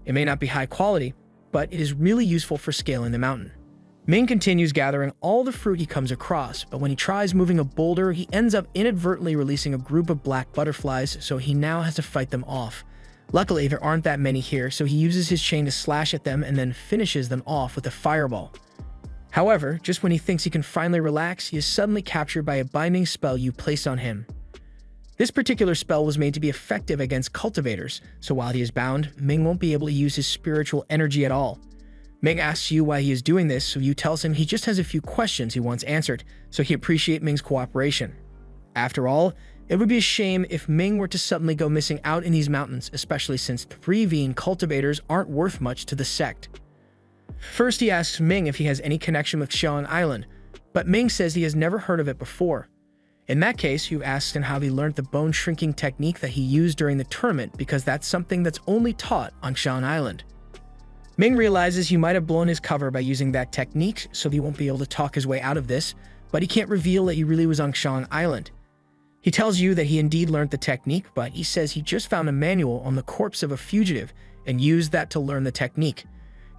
It may not be high quality, but it is really useful for scaling the mountain. Ming continues gathering all the fruit he comes across, but when he tries moving a boulder, he ends up inadvertently releasing a group of black butterflies, so he now has to fight them off. Luckily, there aren't that many here, so he uses his chain to slash at them and then finishes them off with a fireball. However, just when he thinks he can finally relax, he is suddenly captured by a binding spell you place on him. This particular spell was made to be effective against cultivators, so while he is bound, Ming won't be able to use his spiritual energy at all. Ming asks Yu why he is doing this, so Yu tells him he just has a few questions he wants answered, so he appreciates Ming's cooperation. After all, it would be a shame if Ming were to suddenly go missing out in these mountains, especially since 3Ving cultivators aren't worth much to the sect. First, he asks Ming if he has any connection with Xiang Island, but Ming says he has never heard of it before. In that case, Yu asks him how he learned the bone shrinking technique that he used during the tournament because that's something that's only taught on Xiang Island. Ming realizes he might have blown his cover by using that technique, so he won't be able to talk his way out of this, but he can't reveal that he really was on Xiang Island. He tells Yu that he indeed learned the technique, but he says he just found a manual on the corpse of a fugitive and used that to learn the technique.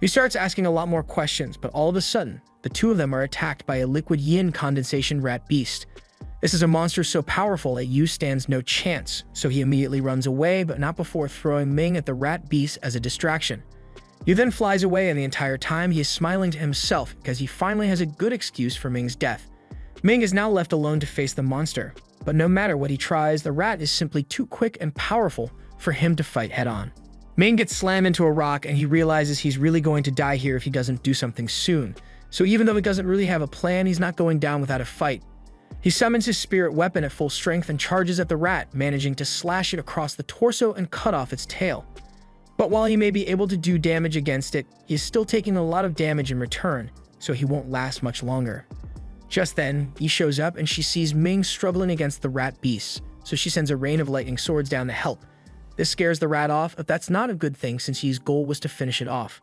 He starts asking a lot more questions, but all of a sudden, the two of them are attacked by a liquid yin condensation rat beast. This is a monster so powerful that Yu stands no chance, so he immediately runs away, but not before throwing Ming at the rat beast as a distraction. Yu then flies away, and the entire time he is smiling to himself because he finally has a good excuse for Ming's death. Ming is now left alone to face the monster, but no matter what he tries, the rat is simply too quick and powerful for him to fight head-on. Ming gets slammed into a rock, and he realizes he's really going to die here if he doesn't do something soon. So even though he doesn't really have a plan, he's not going down without a fight. He summons his spirit weapon at full strength and charges at the rat, managing to slash it across the torso and cut off its tail. But while he may be able to do damage against it, he is still taking a lot of damage in return, so he won't last much longer. Just then, Yi shows up and she sees Ming struggling against the rat beast, so she sends a rain of lightning swords down to help. This scares the rat off, but that's not a good thing since Yi's goal was to finish it off.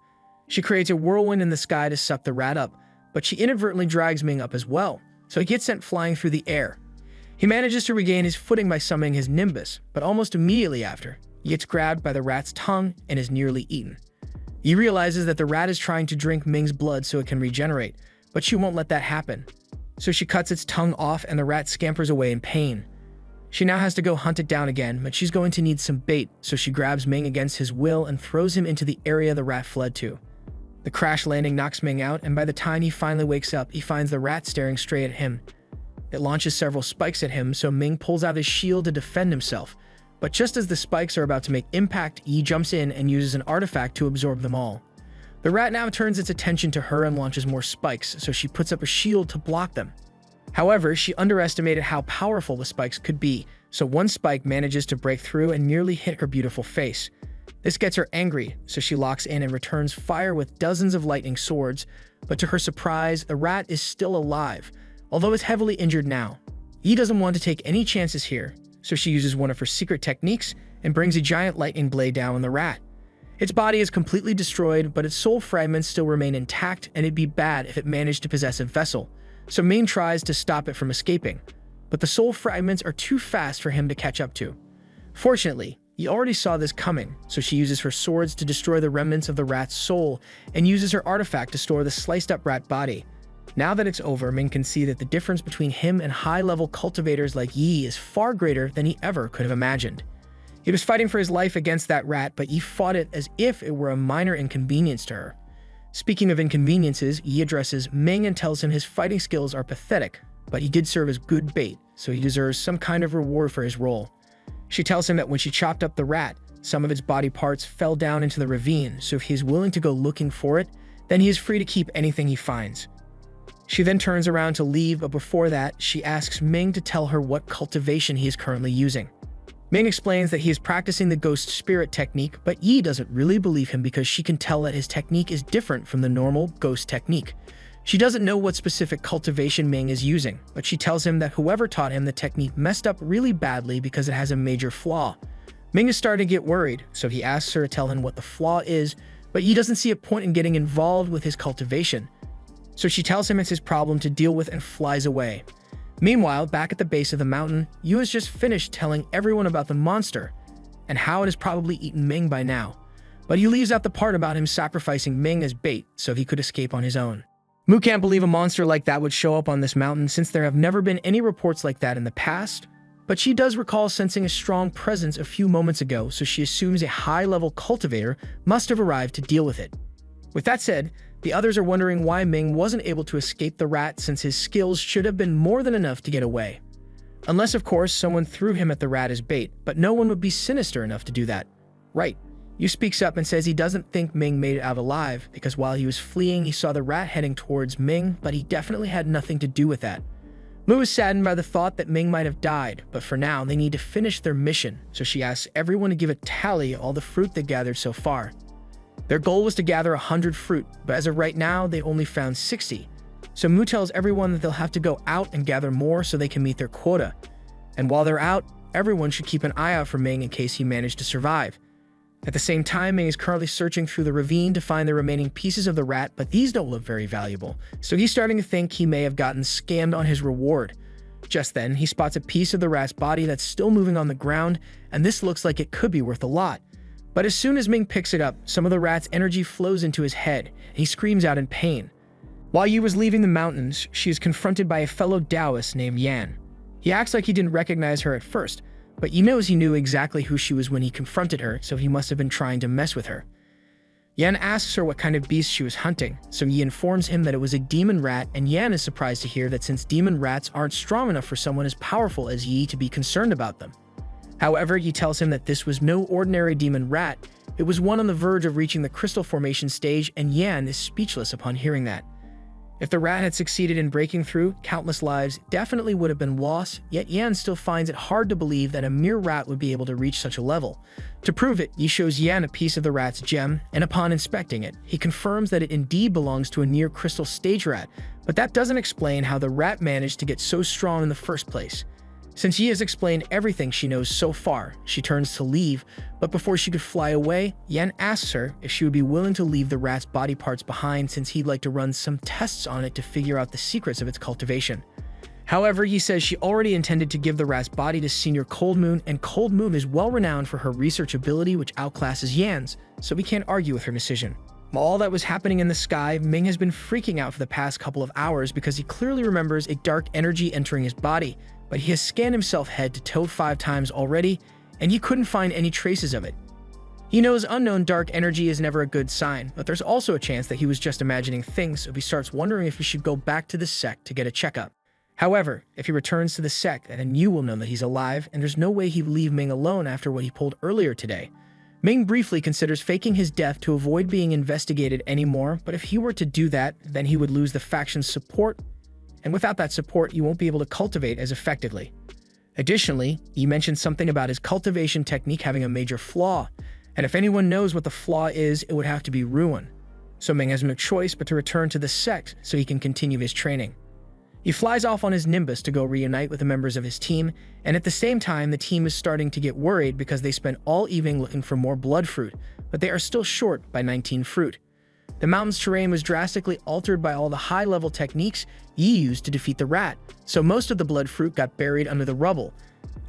She creates a whirlwind in the sky to suck the rat up, but she inadvertently drags Ming up as well, so he gets sent flying through the air. He manages to regain his footing by summoning his nimbus, but almost immediately after, he gets grabbed by the rat's tongue and is nearly eaten. He realizes that the rat is trying to drink Ming's blood so it can regenerate, but she won't let that happen. So she cuts its tongue off and the rat scampers away in pain. She now has to go hunt it down again, but she's going to need some bait, so she grabs Ming against his will and throws him into the area the rat fled to. The crash landing knocks Ming out, and by the time he finally wakes up, he finds the rat staring straight at him. It launches several spikes at him, so Ming pulls out his shield to defend himself. But just as the spikes are about to make impact, Yi jumps in and uses an artifact to absorb them all. The rat now turns its attention to her and launches more spikes, so she puts up a shield to block them. However, she underestimated how powerful the spikes could be, so one spike manages to break through and nearly hit her beautiful face. This gets her angry, so she locks in and returns fire with dozens of lightning swords, but to her surprise, the rat is still alive, although it's heavily injured now. Yi doesn't want to take any chances here, so she uses one of her secret techniques and brings a giant lightning blade down on the rat. Its body is completely destroyed, but its soul fragments still remain intact, and it'd be bad if it managed to possess a vessel. So Ming tries to stop it from escaping, but the soul fragments are too fast for him to catch up to. Fortunately, he already saw this coming, so she uses her swords to destroy the remnants of the rat's soul and uses her artifact to store the sliced-up rat body. Now that it's over, Ming can see that the difference between him and high-level cultivators like Yi is far greater than he ever could have imagined. He was fighting for his life against that rat, but Yi fought it as if it were a minor inconvenience to her. Speaking of inconveniences, Yi addresses Ming and tells him his fighting skills are pathetic, but he did serve as good bait, so he deserves some kind of reward for his role. She tells him that when she chopped up the rat, some of its body parts fell down into the ravine, so if he is willing to go looking for it, then he is free to keep anything he finds. She then turns around to leave, but before that, she asks Ming to tell her what cultivation he is currently using. Ming explains that he is practicing the ghost spirit technique, but Yi doesn't really believe him because she can tell that his technique is different from the normal ghost technique. She doesn't know what specific cultivation Ming is using, but she tells him that whoever taught him the technique messed up really badly because it has a major flaw. Ming is starting to get worried, so he asks her to tell him what the flaw is, but Yi doesn't see a point in getting involved with his cultivation. So she tells him it's his problem to deal with and flies away. Meanwhile, back at the base of the mountain, Yu has just finished telling everyone about the monster and how it has probably eaten Ming by now. But he leaves out the part about him sacrificing Ming as bait so he could escape on his own. Mu can't believe a monster like that would show up on this mountain since there have never been any reports like that in the past, but she does recall sensing a strong presence a few moments ago, so she assumes a high-level cultivator must have arrived to deal with it. With that said, the others are wondering why Ming wasn't able to escape the rat since his skills should have been more than enough to get away. Unless, of course, someone threw him at the rat as bait, but no one would be sinister enough to do that. Right. Yu speaks up and says he doesn't think Ming made it out alive because while he was fleeing, he saw the rat heading towards Ming, but he definitely had nothing to do with that. Mu is saddened by the thought that Ming might have died, but for now, they need to finish their mission, so she asks everyone to give a tally of all the fruit they gathered so far. Their goal was to gather 100 fruit, but as of right now, they only found 60. So Mu tells everyone that they'll have to go out and gather more so they can meet their quota. And while they're out, everyone should keep an eye out for Ming in case he managed to survive. At the same time, Ming is currently searching through the ravine to find the remaining pieces of the rat, but these don't look very valuable, so he's starting to think he may have gotten scammed on his reward. Just then, he spots a piece of the rat's body that's still moving on the ground, and this looks like it could be worth a lot. But as soon as Ming picks it up, some of the rat's energy flows into his head, and he screams out in pain. While Yu was leaving the mountains, she is confronted by a fellow Taoist named Yan. He acts like he didn't recognize her at first, but Yi knows he knew exactly who she was when he confronted her, so he must have been trying to mess with her. Yan asks her what kind of beast she was hunting, so Yi informs him that it was a demon rat, and Yan is surprised to hear that since demon rats aren't strong enough for someone as powerful as Yi to be concerned about them. However, Yi tells him that this was no ordinary demon rat, it was one on the verge of reaching the crystal formation stage, and Yan is speechless upon hearing that. If the rat had succeeded in breaking through, countless lives definitely would have been lost, yet Yan still finds it hard to believe that a mere rat would be able to reach such a level. To prove it, Yi shows Yan a piece of the rat's gem, and upon inspecting it, he confirms that it indeed belongs to a near crystal stage rat, but that doesn't explain how the rat managed to get so strong in the first place. Since Yi has explained everything she knows so far, she turns to leave, but before she could fly away, Yan asks her if she would be willing to leave the rat's body parts behind since he'd like to run some tests on it to figure out the secrets of its cultivation. However, Yi says she already intended to give the rat's body to Senior Cold Moon, and Cold Moon is well renowned for her research ability which outclasses Yan's, so we can't argue with her decision. While all that was happening in the sky, Ming has been freaking out for the past couple of hours because he clearly remembers a dark energy entering his body, but he has scanned himself head to toe 5 times already, and he couldn't find any traces of it. He knows unknown dark energy is never a good sign, but there's also a chance that he was just imagining things, so he starts wondering if he should go back to the sect to get a checkup. However, if he returns to the sect, then you will know that he's alive, and there's no way he'd leave Ming alone after what he pulled earlier today. Ming briefly considers faking his death to avoid being investigated anymore, but if he were to do that, then he would lose the faction's support, and without that support, you won't be able to cultivate as effectively. Additionally, he mentioned something about his cultivation technique having a major flaw, and if anyone knows what the flaw is, it would have to be Ruin. So Ming has no choice but to return to the sect so he can continue his training. He flies off on his Nimbus to go reunite with the members of his team, and at the same time, the team is starting to get worried because they spent all evening looking for more blood fruit, but they are still short by 19 fruit. The mountain's terrain was drastically altered by all the high-level techniques Yi used to defeat the rat, so most of the blood fruit got buried under the rubble.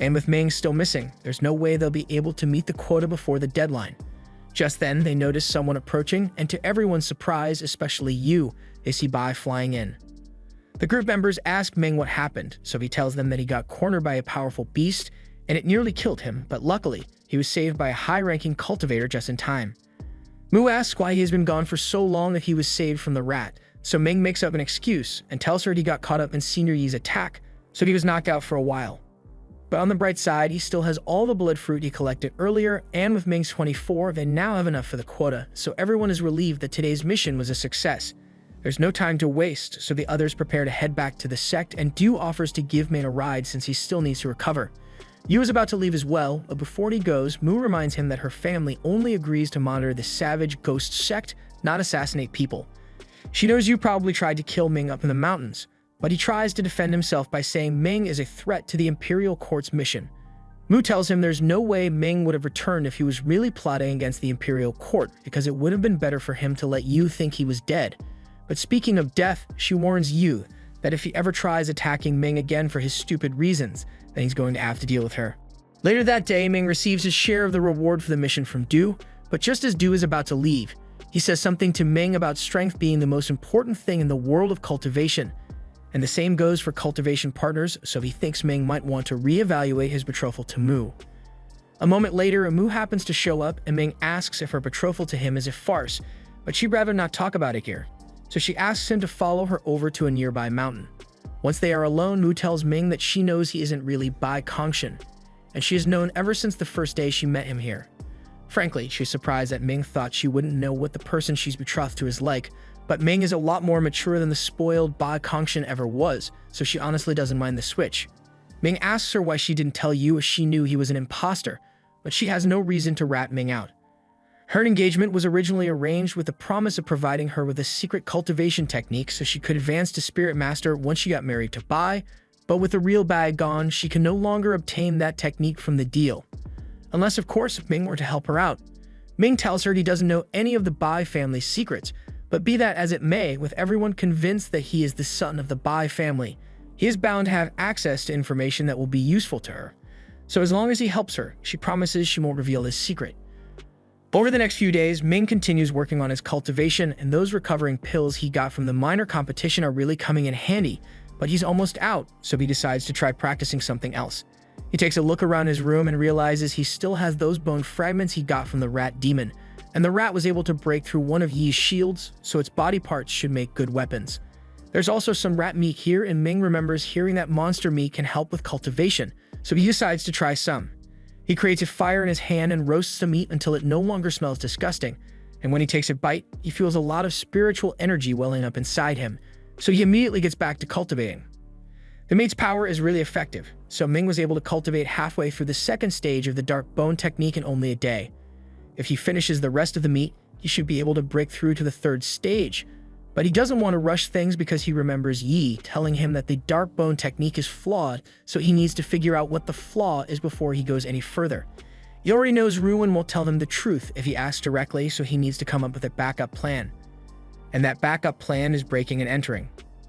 And with Ming still missing, there's no way they'll be able to meet the quota before the deadline. Just then, they notice someone approaching, and to everyone's surprise, especially Yu, they see Bai flying in. The group members ask Ming what happened, so he tells them that he got cornered by a powerful beast, and it nearly killed him, but luckily, he was saved by a high-ranking cultivator just in time. Mu asks why he has been gone for so long if he was saved from the rat, so Ming makes up an excuse and tells her he got caught up in Senior Yi's attack, so he was knocked out for a while. But on the bright side, he still has all the blood fruit he collected earlier, and with Ming's 24, they now have enough for the quota, so everyone is relieved that today's mission was a success. There's no time to waste, so the others prepare to head back to the sect, and Du offers to give Ming a ride since he still needs to recover. Yu is about to leave as well, but before he goes, Mu reminds him that her family only agrees to monitor the savage ghost sect, not assassinate people. She knows Yu probably tried to kill Ming up in the mountains, but he tries to defend himself by saying Ming is a threat to the Imperial Court's mission. Mu tells him there's no way Ming would have returned if he was really plotting against the Imperial Court, because it would have been better for him to let Yu think he was dead. But speaking of death, she warns Yu that if he ever tries attacking Ming again for his stupid reasons, then he's going to have to deal with her. Later that day, Ming receives his share of the reward for the mission from Du, but just as Du is about to leave, he says something to Ming about strength being the most important thing in the world of cultivation. And the same goes for cultivation partners, so he thinks Ming might want to reevaluate his betrothal to Mu. A moment later, Mu happens to show up, and Ming asks if her betrothal to him is a farce, but she'd rather not talk about it here. So she asks him to follow her over to a nearby mountain. Once they are alone, Mu tells Ming that she knows he isn't really Bai Kongshan, and she has known ever since the first day she met him here. Frankly, she's surprised that Ming thought she wouldn't know what the person she's betrothed to is like, but Ming is a lot more mature than the spoiled Bai Kongshan ever was, so she honestly doesn't mind the switch. Ming asks her why she didn't tell Yu as she knew he was an imposter, but she has no reason to rat Ming out. Her engagement was originally arranged with the promise of providing her with a secret cultivation technique so she could advance to Spirit Master once she got married to Bai, but with the real Bai gone, she can no longer obtain that technique from the deal. Unless, of course, Ming were to help her out. Ming tells her he doesn't know any of the Bai family's secrets, but be that as it may, with everyone convinced that he is the son of the Bai family, he is bound to have access to information that will be useful to her. So as long as he helps her, she promises she won't reveal his secret. Over the next few days, Ming continues working on his cultivation, and those recovering pills he got from the minor competition are really coming in handy, but he's almost out, so he decides to try practicing something else. He takes a look around his room and realizes he still has those bone fragments he got from the rat demon, and the rat was able to break through one of Yi's shields, so its body parts should make good weapons. There's also some rat meat here, and Ming remembers hearing that monster meat can help with cultivation, so he decides to try some. He creates a fire in his hand and roasts the meat until it no longer smells disgusting, and when he takes a bite, he feels a lot of spiritual energy welling up inside him, so he immediately gets back to cultivating. The meat's power is really effective, so Ming was able to cultivate halfway through the second stage of the dark bone technique in only a day. If he finishes the rest of the meat, he should be able to break through to the third stage, but he doesn't want to rush things because he remembers Yi telling him that the dark bone technique is flawed, so he needs to figure out what the flaw is before he goes any further. He already knows Ruin will tell him the truth if he asks directly, so he needs to come up with a backup plan. And that backup plan is breaking and entering.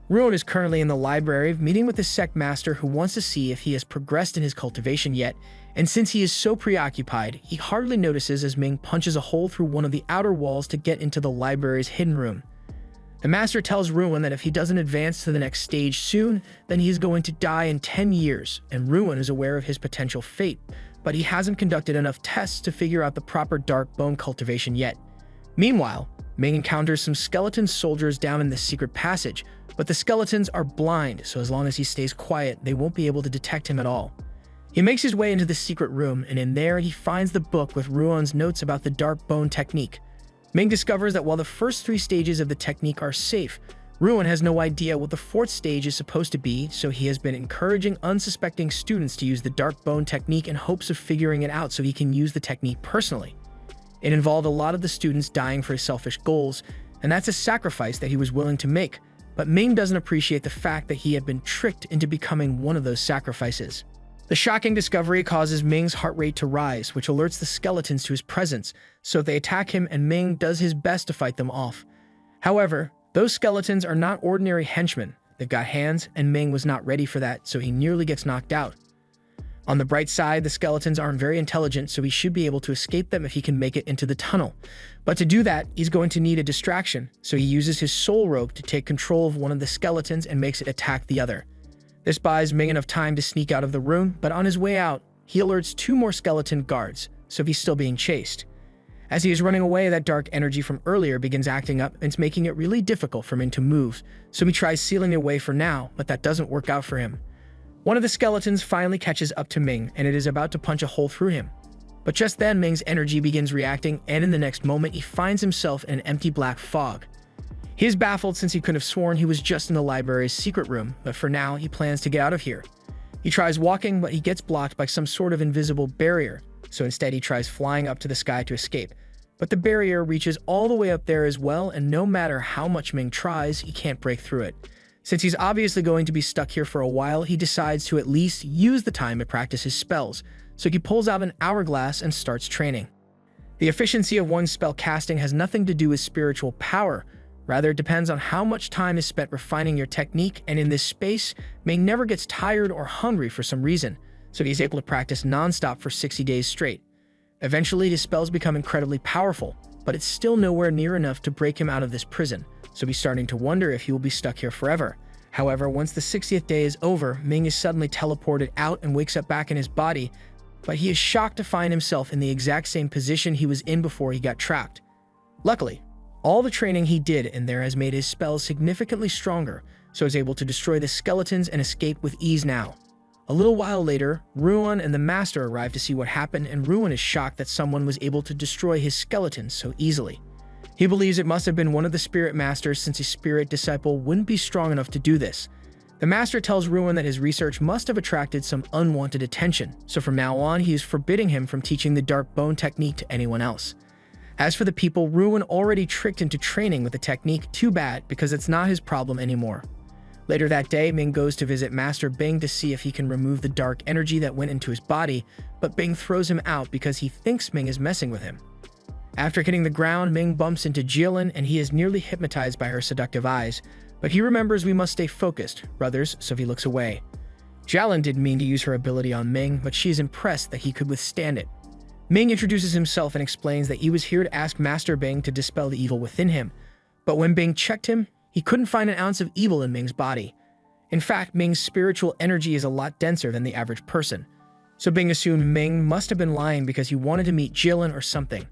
Ruin is currently in the library, meeting with the sect master who wants to see if he has progressed in his cultivation yet, and since he is so preoccupied, he hardly notices as Ming punches a hole through one of the outer walls to get into the library's hidden room. The master tells Ruin that if he doesn't advance to the next stage soon, then he is going to die in 10 years, and Ruin is aware of his potential fate, but he hasn't conducted enough tests to figure out the proper dark bone cultivation yet. Meanwhile, Ming encounters some skeleton soldiers down in this secret passage, but the skeletons are blind, so as long as he stays quiet, they won't be able to detect him at all. He makes his way into the secret room, and in there he finds the book with Ruin's notes about the dark bone technique. Ming discovers that while the first 3 stages of the technique are safe, Ruin has no idea what the 4th stage is supposed to be, so he has been encouraging unsuspecting students to use the dark bone technique in hopes of figuring it out so he can use the technique personally. It involved a lot of the students dying for his selfish goals, and that's a sacrifice that he was willing to make, but Ming doesn't appreciate the fact that he had been tricked into becoming one of those sacrifices. The shocking discovery causes Ming's heart rate to rise, which alerts the skeletons to his presence, so they attack him and Ming does his best to fight them off. However, those skeletons are not ordinary henchmen. They've got hands, and Ming was not ready for that, so he nearly gets knocked out. On the bright side, the skeletons aren't very intelligent, so he should be able to escape them if he can make it into the tunnel. But to do that, he's going to need a distraction, so he uses his soul rogue to take control of one of the skeletons and makes it attack the other. This buys Ming enough time to sneak out of the room, but on his way out, he alerts 2 more skeleton guards, so he's still being chased. As he is running away, that dark energy from earlier begins acting up, and it's making it really difficult for Ming to move, so he tries sealing it away for now, but that doesn't work out for him. One of the skeletons finally catches up to Ming, and it is about to punch a hole through him. But just then, Ming's energy begins reacting, and in the next moment, he finds himself in an empty black fog. He is baffled since he could have sworn he was just in the library's secret room, but for now, he plans to get out of here. He tries walking, but he gets blocked by some sort of invisible barrier, so instead he tries flying up to the sky to escape. But the barrier reaches all the way up there as well, and no matter how much Ming tries, he can't break through it. Since he's obviously going to be stuck here for a while, he decides to at least use the time to practice his spells, so he pulls out an hourglass and starts training. The efficiency of one's spell casting has nothing to do with spiritual power. Rather, it depends on how much time is spent refining your technique, and in this space, Ming never gets tired or hungry for some reason, so he's able to practice non-stop for 60 days straight. Eventually, his spells become incredibly powerful, but it's still nowhere near enough to break him out of this prison, so he's starting to wonder if he will be stuck here forever. However, once the 60th day is over, Ming is suddenly teleported out and wakes up back in his body, but he is shocked to find himself in the exact same position he was in before he got trapped. Luckily, all the training he did in there has made his spells significantly stronger, so he's able to destroy the skeletons and escape with ease now. A little while later, Ruin and the Master arrive to see what happened, and Ruin is shocked that someone was able to destroy his skeletons so easily. He believes it must have been one of the Spirit Masters since a Spirit Disciple wouldn't be strong enough to do this. The Master tells Ruin that his research must have attracted some unwanted attention, so from now on he is forbidding him from teaching the Dark Bone technique to anyone else. As for the people Ruin already tricked into training with the technique, too bad, because it's not his problem anymore. Later that day, Ming goes to visit Master Bing to see if he can remove the dark energy that went into his body, but Bing throws him out because he thinks Ming is messing with him. After hitting the ground, Ming bumps into Jilin, and he is nearly hypnotized by her seductive eyes, but he remembers we must stay focused, brothers, so he looks away. Jilin didn't mean to use her ability on Ming, but she is impressed that he could withstand it. Ming introduces himself and explains that he was here to ask Master Bing to dispel the evil within him, but when Bing checked him, he couldn't find an ounce of evil in Ming's body. In fact, Ming's spiritual energy is a lot denser than the average person, so Bing assumed Ming must have been lying because he wanted to meet Jilin or something.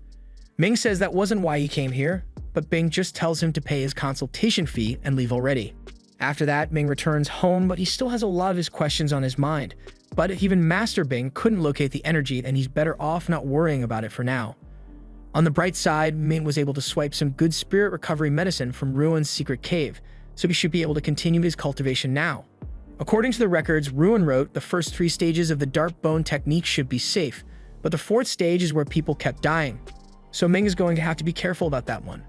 Ming says that wasn't why he came here, but Bing just tells him to pay his consultation fee and leave already. After that, Ming returns home, but he still has a lot of his questions on his mind. But even Master Bing couldn't locate the energy, and he's better off not worrying about it for now. On the bright side, Ming was able to swipe some good spirit recovery medicine from Ruin's secret cave, so he should be able to continue his cultivation now. According to the records, Ruin wrote the first 3 stages of the Dark Bone technique should be safe, but the 4th stage is where people kept dying, so Ming is going to have to be careful about that one.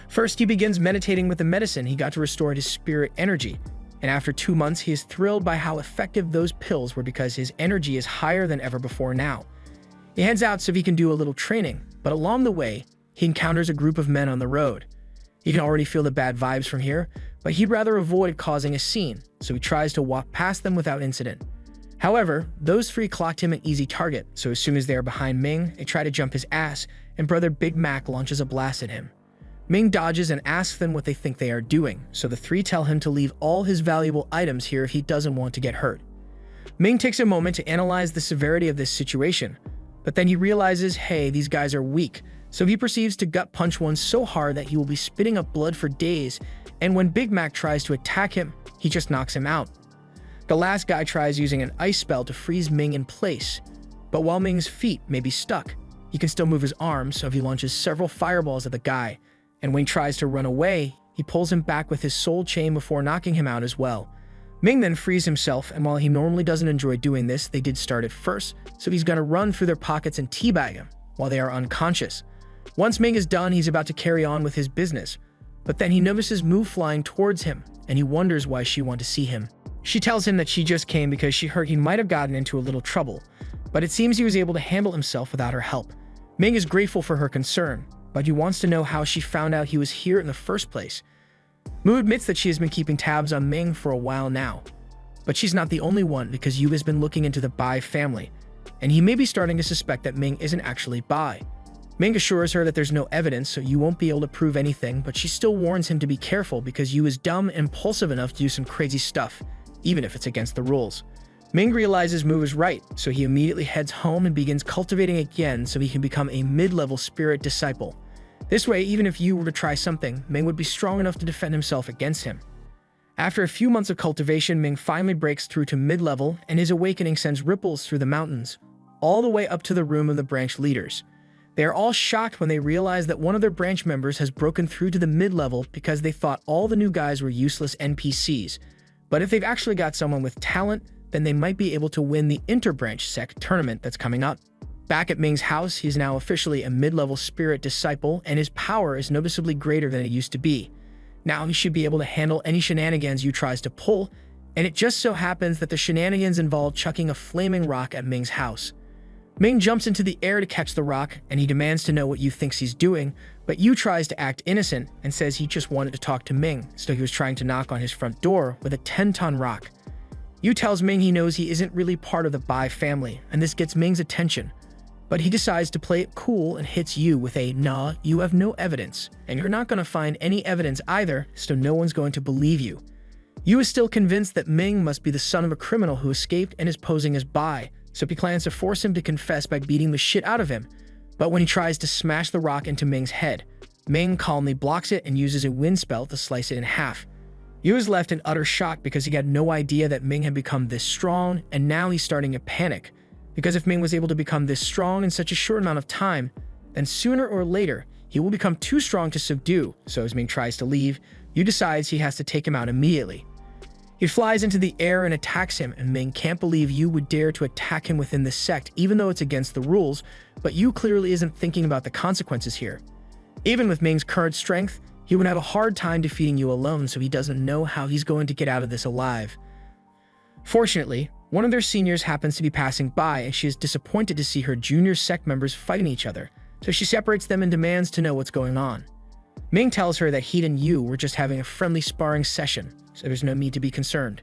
First, he begins meditating with the medicine he got to restore his spirit energy, and after 2 months, he is thrilled by how effective those pills were because his energy is higher than ever before now. He heads out so he can do a little training, but along the way, he encounters a group of men on the road. He can already feel the bad vibes from here, but he'd rather avoid causing a scene, so he tries to walk past them without incident. However, those 3 clocked him an easy target, so as soon as they are behind Ming, they try to jump his ass, and Brother Big Mac launches a blast at him. Ming dodges and asks them what they think they are doing, so the three tell him to leave all his valuable items here if he doesn't want to get hurt. Ming takes a moment to analyze the severity of this situation, but then he realizes, hey, these guys are weak, so he proceeds to gut punch one so hard that he will be spitting up blood for days, and when Big Mac tries to attack him, he just knocks him out. The last guy tries using an ice spell to freeze Ming in place, but while Ming's feet may be stuck, he can still move his arms, so he launches several fireballs at the guy, and when he tries to run away, he pulls him back with his soul chain before knocking him out as well. Ming then frees himself, and while he normally doesn't enjoy doing this, they did start it first, so he's gonna run through their pockets and teabag him while they are unconscious. Once Ming is done, he's about to carry on with his business, but then he notices Mu flying towards him, and he wonders why she wanted to see him. She tells him that she just came because she heard he might have gotten into a little trouble, but it seems he was able to handle himself without her help. Ming is grateful for her concern, but he wants to know how she found out he was here in the first place. Mu admits that she has been keeping tabs on Ming for a while now, but she's not the only one because Yu has been looking into the Bai family, and he may be starting to suspect that Ming isn't actually Bai. Ming assures her that there's no evidence, so Yu won't be able to prove anything, but she still warns him to be careful because Yu is dumb and impulsive enough to do some crazy stuff, even if it's against the rules. Ming realizes Mu is right, so he immediately heads home and begins cultivating again so he can become a mid-level spirit disciple. This way, even if Yu were to try something, Ming would be strong enough to defend himself against him. After a few months of cultivation, Ming finally breaks through to mid-level, and his awakening sends ripples through the mountains, all the way up to the room of the branch leaders. They are all shocked when they realize that one of their branch members has broken through to the mid-level because they thought all the new guys were useless NPCs. But if they've actually got someone with talent, then they might be able to win the inter-branch sect tournament that's coming up. Back at Ming's house, he's now officially a mid-level spirit disciple, and his power is noticeably greater than it used to be. Now he should be able to handle any shenanigans Yu tries to pull, and it just so happens that the shenanigans involve chucking a flaming rock at Ming's house. Ming jumps into the air to catch the rock, and he demands to know what Yu thinks he's doing, but Yu tries to act innocent and says he just wanted to talk to Ming, so he was trying to knock on his front door with a 10-ton rock. Yu tells Ming he knows he isn't really part of the Bai family, and this gets Ming's attention. But he decides to play it cool and hits Yu with a, "Nah, you have no evidence, and you're not going to find any evidence either, so no one's going to believe you." Yu is still convinced that Ming must be the son of a criminal who escaped and is posing as Bai, so he plans to force him to confess by beating the shit out of him. But when he tries to smash the rock into Ming's head, Ming calmly blocks it and uses a wind spell to slice it in half. Yu is left in utter shock because he had no idea that Ming had become this strong, and now he's starting to panic. Because if Ming was able to become this strong in such a short amount of time, then sooner or later, he will become too strong to subdue, so as Ming tries to leave, Yu decides he has to take him out immediately. He flies into the air and attacks him, and Ming can't believe Yu would dare to attack him within the sect, even though it's against the rules, but Yu clearly isn't thinking about the consequences here. Even with Ming's current strength, he would have a hard time defeating Yu alone, so he doesn't know how he's going to get out of this alive. Fortunately, one of their seniors happens to be passing by, and she is disappointed to see her junior sect members fighting each other, so she separates them and demands to know what's going on. Ming tells her that he and Yu were just having a friendly sparring session, so there's no need to be concerned.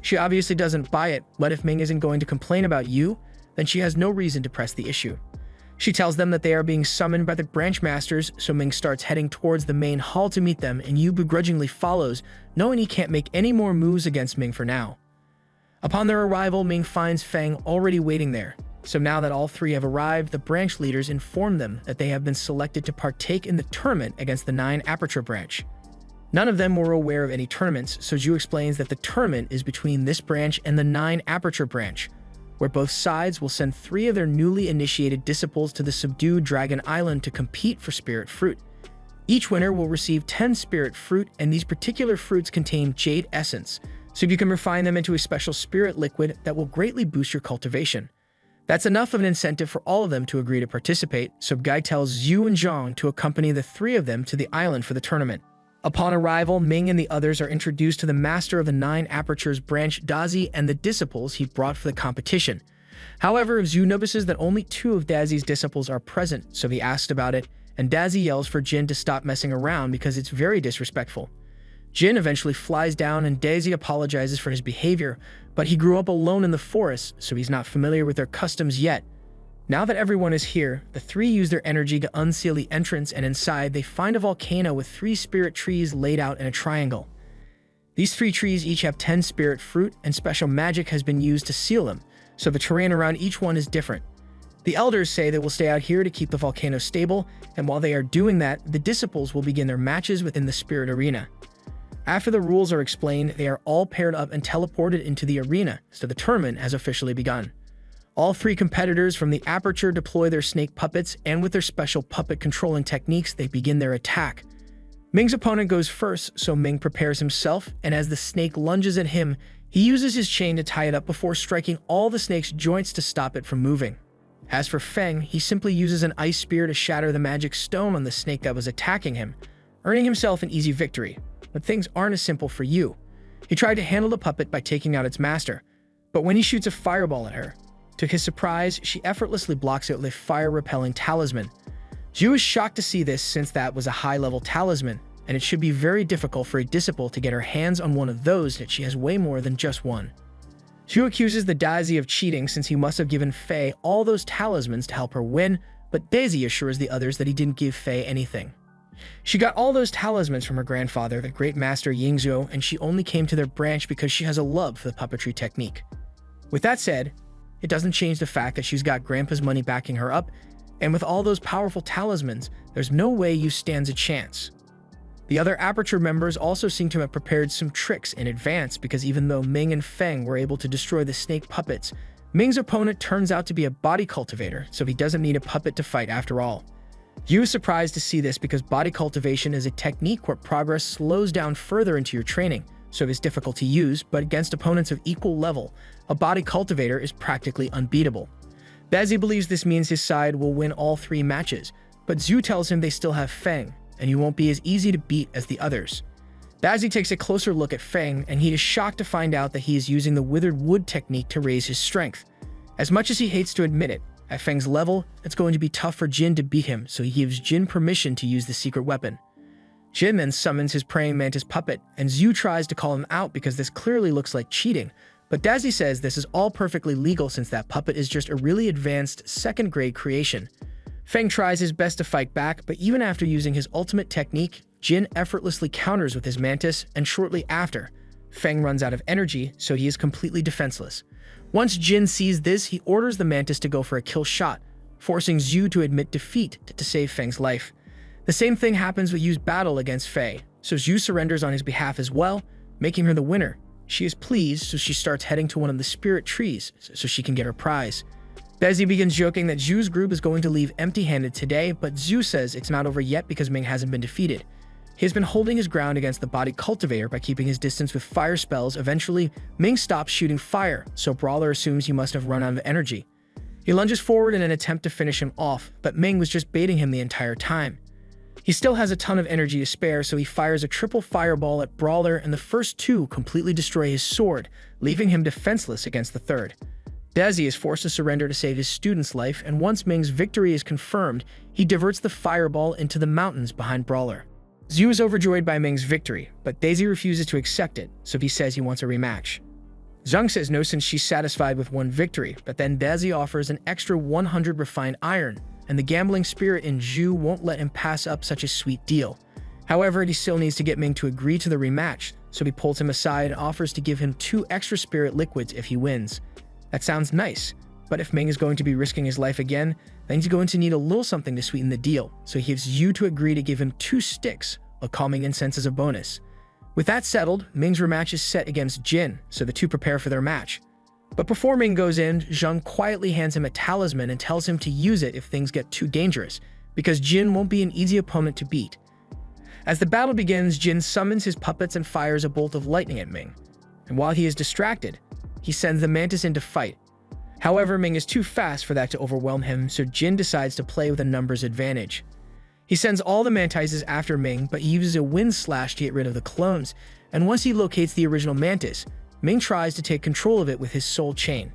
She obviously doesn't buy it, but if Ming isn't going to complain about Yu, then she has no reason to press the issue. She tells them that they are being summoned by the branch masters, so Ming starts heading towards the main hall to meet them, and Yu begrudgingly follows, knowing he can't make any more moves against Ming for now. Upon their arrival, Ming finds Fang already waiting there. So now that all three have arrived, the branch leaders inform them that they have been selected to partake in the tournament against the 9 Aperture branch. None of them were aware of any tournaments, so Zhu explains that the tournament is between this branch and the 9 Aperture branch, where both sides will send 3 of their newly initiated disciples to the subdued Dragon Island to compete for Spirit Fruit. Each winner will receive 10 Spirit Fruit, and these particular fruits contain Jade Essence, so you can refine them into a special spirit liquid that will greatly boost your cultivation. That's enough of an incentive for all of them to agree to participate, so Guy tells Zhu and Zhang to accompany the 3 of them to the island for the tournament. Upon arrival, Ming and the others are introduced to the master of the 9 Apertures branch, Dazi, and the disciples he brought for the competition. However, Zhu notices that only 2 of Dazi's disciples are present, so he asks about it, and Dazi yells for Jin to stop messing around because it's very disrespectful. Jin eventually flies down and Dazi apologizes for his behavior, but he grew up alone in the forest, so he's not familiar with their customs yet. Now that everyone is here, the three use their energy to unseal the entrance, and inside they find a volcano with 3 spirit trees laid out in a triangle. These 3 trees each have 10 spirit fruit, and special magic has been used to seal them, so the terrain around each one is different. The elders say they will stay out here to keep the volcano stable, and while they are doing that, the disciples will begin their matches within the spirit arena. After the rules are explained, they are all paired up and teleported into the arena, so the tournament has officially begun. All 3 competitors from the aperture deploy their snake puppets, and with their special puppet controlling techniques, they begin their attack. Ming's opponent goes first, so Ming prepares himself, and as the snake lunges at him, he uses his chain to tie it up before striking all the snake's joints to stop it from moving. As for Feng, he simply uses an ice spear to shatter the magic stone on the snake that was attacking him, earning himself an easy victory. But things aren't as simple for Yu. He tried to handle the puppet by taking out its master, but when he shoots a fireball at her, to his surprise, she effortlessly blocks it with a fire-repelling talisman. Yu is shocked to see this since that was a high-level talisman, and it should be very difficult for a disciple to get her hands on one of those, that she has way more than just one. Yu accuses the Daisy of cheating since he must have given Fei all those talismans to help her win, but Daisy assures the others that he didn't give Fei anything. She got all those talismans from her grandfather, the great master Yingzhou, and she only came to their branch because she has a love for the puppetry technique. With that said, it doesn't change the fact that she's got Grandpa's money backing her up, and with all those powerful talismans, there's no way Yu stands a chance. The other Aperture members also seem to have prepared some tricks in advance, because even though Ming and Feng were able to destroy the snake puppets, Ming's opponent turns out to be a body cultivator, so he doesn't need a puppet to fight after all. Yu is surprised to see this because body cultivation is a technique where progress slows down further into your training, so it is difficult to use, but against opponents of equal level, a body cultivator is practically unbeatable. Daisy believes this means his side will win all 3 matches, but Zhu tells him they still have Feng, and he won't be as easy to beat as the others. Daisy takes a closer look at Feng, and he is shocked to find out that he is using the withered wood technique to raise his strength. As much as he hates to admit it, at Feng's level, it's going to be tough for Jin to beat him, so he gives Jin permission to use the secret weapon. Jin then summons his praying mantis puppet, and Zhu tries to call him out because this clearly looks like cheating, but Daisy says this is all perfectly legal since that puppet is just a really advanced second-grade creation. Feng tries his best to fight back, but even after using his ultimate technique, Jin effortlessly counters with his mantis, and shortly after, Feng runs out of energy, so he is completely defenseless. Once Jin sees this, he orders the mantis to go for a kill shot, forcing Zhu to admit defeat to save Feng's life. The same thing happens with Yu's battle against Fei, so Zhu surrenders on his behalf as well, making her the winner. She is pleased, so she starts heading to one of the spirit trees so she can get her prize. Daisy begins joking that Zhu's group is going to leave empty-handed today, but Zhu says it's not over yet because Ming hasn't been defeated. He has been holding his ground against the body cultivator by keeping his distance with fire spells. Eventually, Ming stops shooting fire, so Brawler assumes he must have run out of energy. He lunges forward in an attempt to finish him off, but Ming was just baiting him the entire time. He still has a ton of energy to spare, so he fires a triple fireball at Brawler, and the first 2 completely destroy his sword, leaving him defenseless against the third. Daisy is forced to surrender to save his student's life, and once Ming's victory is confirmed, he diverts the fireball into the mountains behind Brawler. Zhu is overjoyed by Ming's victory, but Daisy refuses to accept it, so he says he wants a rematch. Zhang says no since she's satisfied with 1 victory, but then Daisy offers an extra 100 refined iron, and the gambling spirit in Zhu won't let him pass up such a sweet deal. However, he still needs to get Ming to agree to the rematch, so he pulls him aside and offers to give him 2 extra spirit liquids if he wins. That sounds nice, but if Ming is going to be risking his life again, then he's going to need a little something to sweeten the deal, so he gives Yu to agree to give him 2 sticks, a calming incense as a bonus. With that settled, Ming's rematch is set against Jin, so the 2 prepare for their match. But before Ming goes in, Zhang quietly hands him a talisman and tells him to use it if things get too dangerous, because Jin won't be an easy opponent to beat. As the battle begins, Jin summons his puppets and fires a bolt of lightning at Ming. And while he is distracted, he sends the mantis in to fight. However, Ming is too fast for that to overwhelm him, so Jin decides to play with a numbers advantage. He sends all the mantises after Ming, but he uses a wind slash to get rid of the clones, and once he locates the original mantis, Ming tries to take control of it with his soul chain.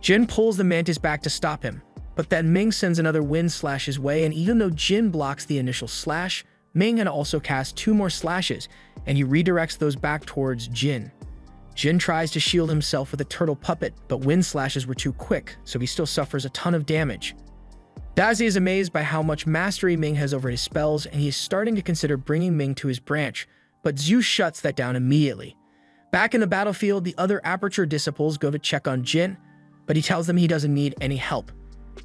Jin pulls the mantis back to stop him, but then Ming sends another wind slash his way, and even though Jin blocks the initial slash, Ming had also cast 2 more slashes, and he redirects those back towards Jin. Jin tries to shield himself with a turtle puppet, but wind slashes were too quick, so he still suffers a ton of damage. Dazi is amazed by how much mastery Ming has over his spells, and he is starting to consider bringing Ming to his branch, but Zhu shuts that down immediately. Back in the battlefield, the other Aperture disciples go to check on Jin, but he tells them he doesn't need any help.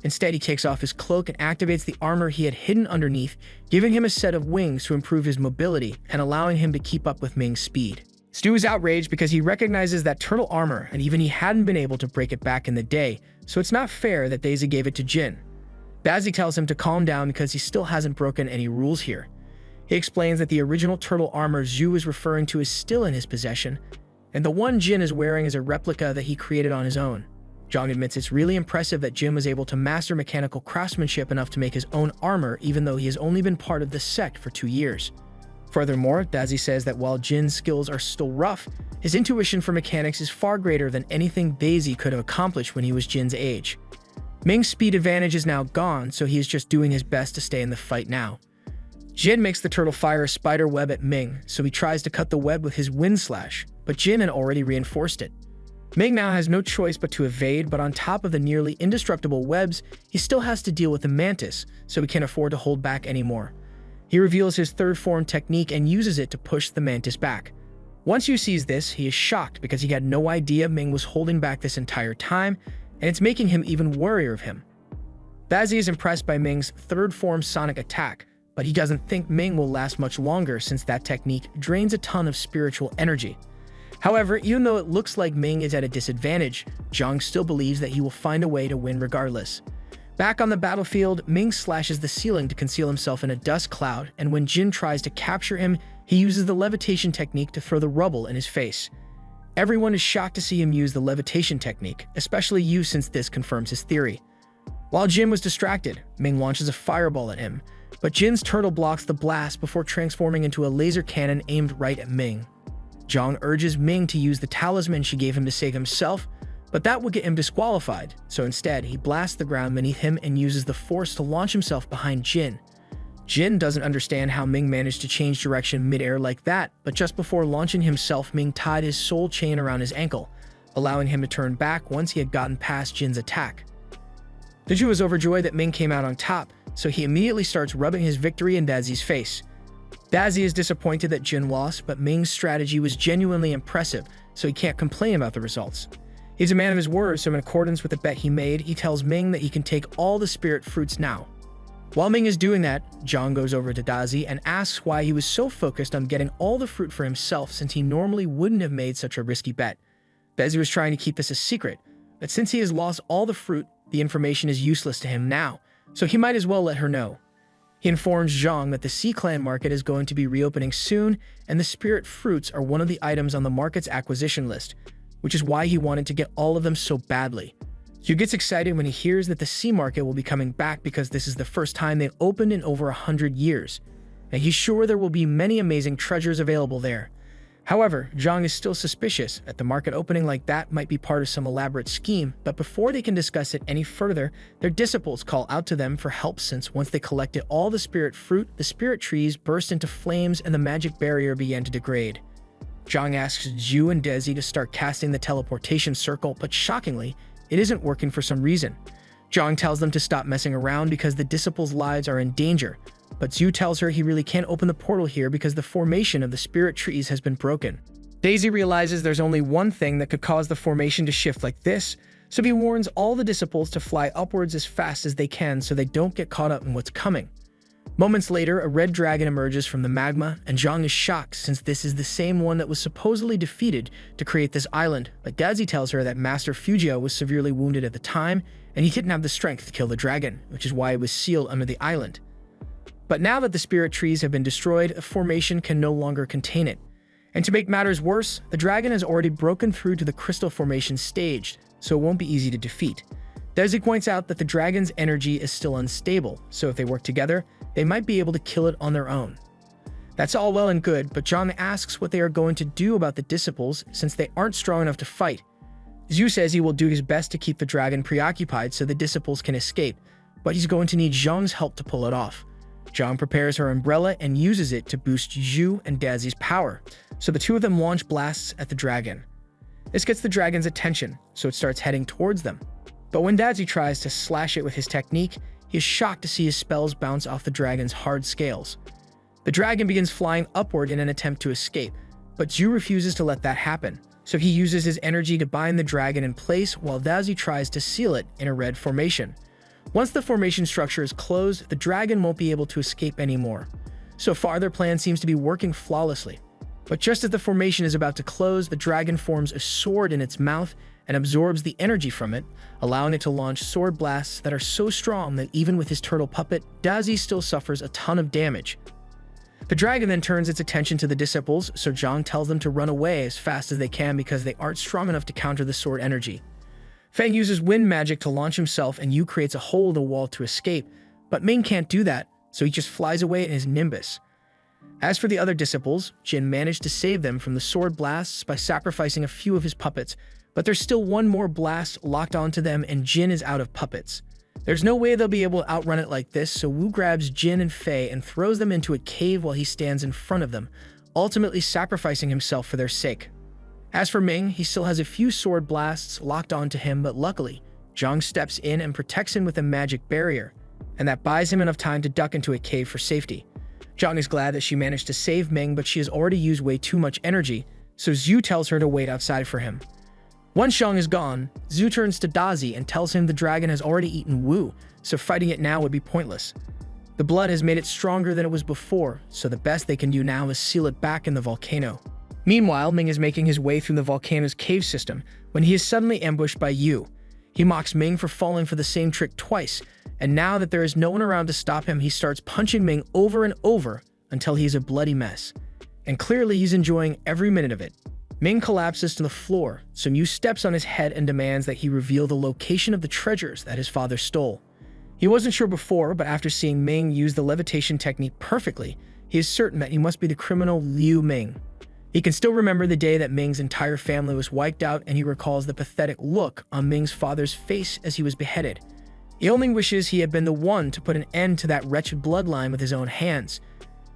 Instead, he takes off his cloak and activates the armor he had hidden underneath, giving him a set of wings to improve his mobility and allowing him to keep up with Ming's speed. Stu is outraged because he recognizes that turtle armor, and even he hadn't been able to break it back in the day, so it's not fair that Daisy gave it to Jin. Dazi tells him to calm down because he still hasn't broken any rules here. He explains that the original turtle armor Zhu is referring to is still in his possession, and the one Jin is wearing is a replica that he created on his own. Zhang admits it's really impressive that Jin was able to master mechanical craftsmanship enough to make his own armor even though he has only been part of the sect for 2 years. Furthermore, Dazi says that while Jin's skills are still rough, his intuition for mechanics is far greater than anything Daisy could have accomplished when he was Jin's age. Ming's speed advantage is now gone, so he is just doing his best to stay in the fight now. Jin makes the turtle fire a spider web at Ming, so he tries to cut the web with his wind slash, but Jin had already reinforced it. Ming now has no choice but to evade, but on top of the nearly indestructible webs, he still has to deal with the mantis, so he can't afford to hold back anymore. He reveals his third form technique and uses it to push the mantis back. Once Yu sees this, he is shocked because he had no idea Ming was holding back this entire time, and it's making him even warier of him. Dazi is impressed by Ming's third form sonic attack, but he doesn't think Ming will last much longer since that technique drains a ton of spiritual energy. However, even though it looks like Ming is at a disadvantage, Zhang still believes that he will find a way to win regardless. Back on the battlefield, Ming slashes the ceiling to conceal himself in a dust cloud, and when Jin tries to capture him, he uses the levitation technique to throw the rubble in his face. Everyone is shocked to see him use the levitation technique, especially Yu since this confirms his theory. While Jin was distracted, Ming launches a fireball at him, but Jin's turtle blocks the blast before transforming into a laser cannon aimed right at Ming. Zhang urges Ming to use the talisman she gave him to save himself, but that would get him disqualified, so instead he blasts the ground beneath him and uses the force to launch himself behind Jin. Jin doesn't understand how Ming managed to change direction mid-air like that, but just before launching himself, Ming tied his soul chain around his ankle, allowing him to turn back once he had gotten past Jin's attack. Daju was overjoyed that Ming came out on top, so he immediately starts rubbing his victory in Dazi's face. Dazi is disappointed that Jin lost, but Ming's strategy was genuinely impressive, so he can't complain about the results. He's a man of his word, so in accordance with the bet he made, he tells Ming that he can take all the spirit fruits now. While Ming is doing that, Zhang goes over to Dazi and asks why he was so focused on getting all the fruit for himself since he normally wouldn't have made such a risky bet. Dazi was trying to keep this a secret, but since he has lost all the fruit, the information is useless to him now, so he might as well let her know. He informs Zhang that the Sea Clan market is going to be reopening soon, and the spirit fruits are one of the items on the market's acquisition list, which is why he wanted to get all of them so badly. Yu gets excited when he hears that the sea market will be coming back because this is the first time they've opened in over 100 years, and he's sure there will be many amazing treasures available there. However, Zhang is still suspicious that the market opening like that might be part of some elaborate scheme, but before they can discuss it any further, their disciples call out to them for help since once they collected all the spirit fruit, the spirit trees burst into flames and the magic barrier began to degrade. Zhang asks Zhu and Dezi to start casting the teleportation circle, but shockingly, it isn't working for some reason. Zhang tells them to stop messing around because the disciples' lives are in danger, but Zhu tells her he really can't open the portal here because the formation of the spirit trees has been broken. Daisy realizes there's only one thing that could cause the formation to shift like this, so he warns all the disciples to fly upwards as fast as they can so they don't get caught up in what's coming. Moments later, a red dragon emerges from the magma, and Zhang is shocked since this is the same one that was supposedly defeated to create this island, but Dazi tells her that Master Fujio was severely wounded at the time, and he didn't have the strength to kill the dragon, which is why it was sealed under the island. But now that the spirit trees have been destroyed, a formation can no longer contain it. And to make matters worse, the dragon has already broken through to the crystal formation stage, so it won't be easy to defeat. Desi points out that the dragon's energy is still unstable, so if they work together, they might be able to kill it on their own. That's all well and good, but Zhang asks what they are going to do about the disciples since they aren't strong enough to fight. Zhu says he will do his best to keep the dragon preoccupied so the disciples can escape, but he's going to need Zhang's help to pull it off. Zhang prepares her umbrella and uses it to boost Zhu and Dazi's power, so the two of them launch blasts at the dragon. This gets the dragon's attention, so it starts heading towards them. But when Dazi tries to slash it with his technique, he is shocked to see his spells bounce off the dragon's hard scales. The dragon begins flying upward in an attempt to escape, but Zhu refuses to let that happen, so he uses his energy to bind the dragon in place while Dazi tries to seal it in a red formation. Once the formation structure is closed, the dragon won't be able to escape anymore. So far, their plan seems to be working flawlessly. But just as the formation is about to close, the dragon forms a sword in its mouth and absorbs the energy from it, allowing it to launch sword blasts that are so strong that even with his turtle puppet, Dazi still suffers a ton of damage. The dragon then turns its attention to the disciples, so Zhang tells them to run away as fast as they can because they aren't strong enough to counter the sword energy. Feng uses wind magic to launch himself, and Yu creates a hole in the wall to escape, but Ming can't do that, so he just flies away in his nimbus. As for the other disciples, Jin managed to save them from the sword blasts by sacrificing a few of his puppets, but there's still one more blast locked onto them and Jin is out of puppets. There's no way they'll be able to outrun it like this, so Wu grabs Jin and Fei and throws them into a cave while he stands in front of them, ultimately sacrificing himself for their sake. As for Ming, he still has a few sword blasts locked onto him, but luckily, Zhang steps in and protects him with a magic barrier, and that buys him enough time to duck into a cave for safety. Zhang is glad that she managed to save Ming, but she has already used way too much energy, so Zhu tells her to wait outside for him. Once Zhang is gone, Zhu turns to Dazi and tells him the dragon has already eaten Wu, so fighting it now would be pointless. The blood has made it stronger than it was before, so the best they can do now is seal it back in the volcano. Meanwhile, Ming is making his way through the volcano's cave system when he is suddenly ambushed by Yu. He mocks Ming for falling for the same trick twice, and now that there is no one around to stop him, he starts punching Ming over and over until he is a bloody mess. And clearly he's enjoying every minute of it. Ming collapses to the floor, so Yu steps on his head and demands that he reveal the location of the treasures that his father stole. He wasn't sure before, but after seeing Ming use the levitation technique perfectly, he is certain that he must be the criminal Liu Ming. He can still remember the day that Ming's entire family was wiped out, and he recalls the pathetic look on Ming's father's face as he was beheaded. He only wishes he had been the one to put an end to that wretched bloodline with his own hands.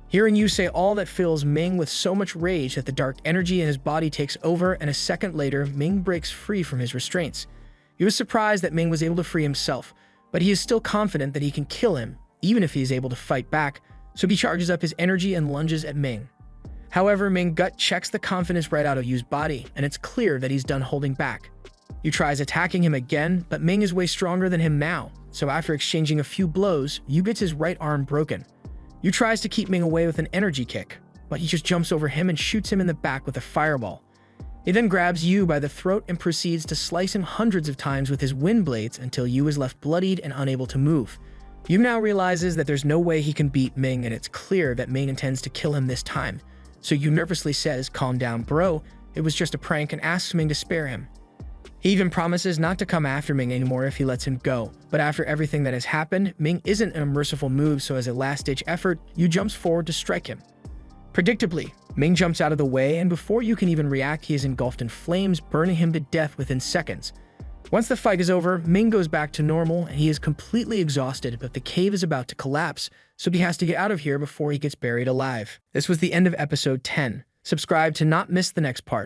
Hearing Yu say all that fills Ming with so much rage that the dark energy in his body takes over, and a second later, Ming breaks free from his restraints. He was surprised that Ming was able to free himself, but he is still confident that he can kill him, even if he is able to fight back, so he charges up his energy and lunges at Ming. However, Ming gut checks the confidence right out of Yu's body, and it's clear that he's done holding back. Yu tries attacking him again, but Ming is way stronger than him now, so after exchanging a few blows, Yu gets his right arm broken. Yu tries to keep Ming away with an energy kick, but he just jumps over him and shoots him in the back with a fireball. He then grabs Yu by the throat and proceeds to slice him hundreds of times with his wind blades until Yu is left bloodied and unable to move. Yu now realizes that there's no way he can beat Ming, and it's clear that Ming intends to kill him this time. So Yu nervously says, "Calm down, bro. It was just a prank," and asks Ming to spare him. He even promises not to come after Ming anymore if he lets him go. But after everything that has happened, Ming isn't in a merciful move, so as a last-ditch effort, Yu jumps forward to strike him. Predictably, Ming jumps out of the way, and before Yu can even react, he is engulfed in flames, burning him to death within seconds. Once the fight is over, Ming goes back to normal, and he is completely exhausted, but the cave is about to collapse, so he has to get out of here before he gets buried alive. This was the end of episode 10. Subscribe to not miss the next part.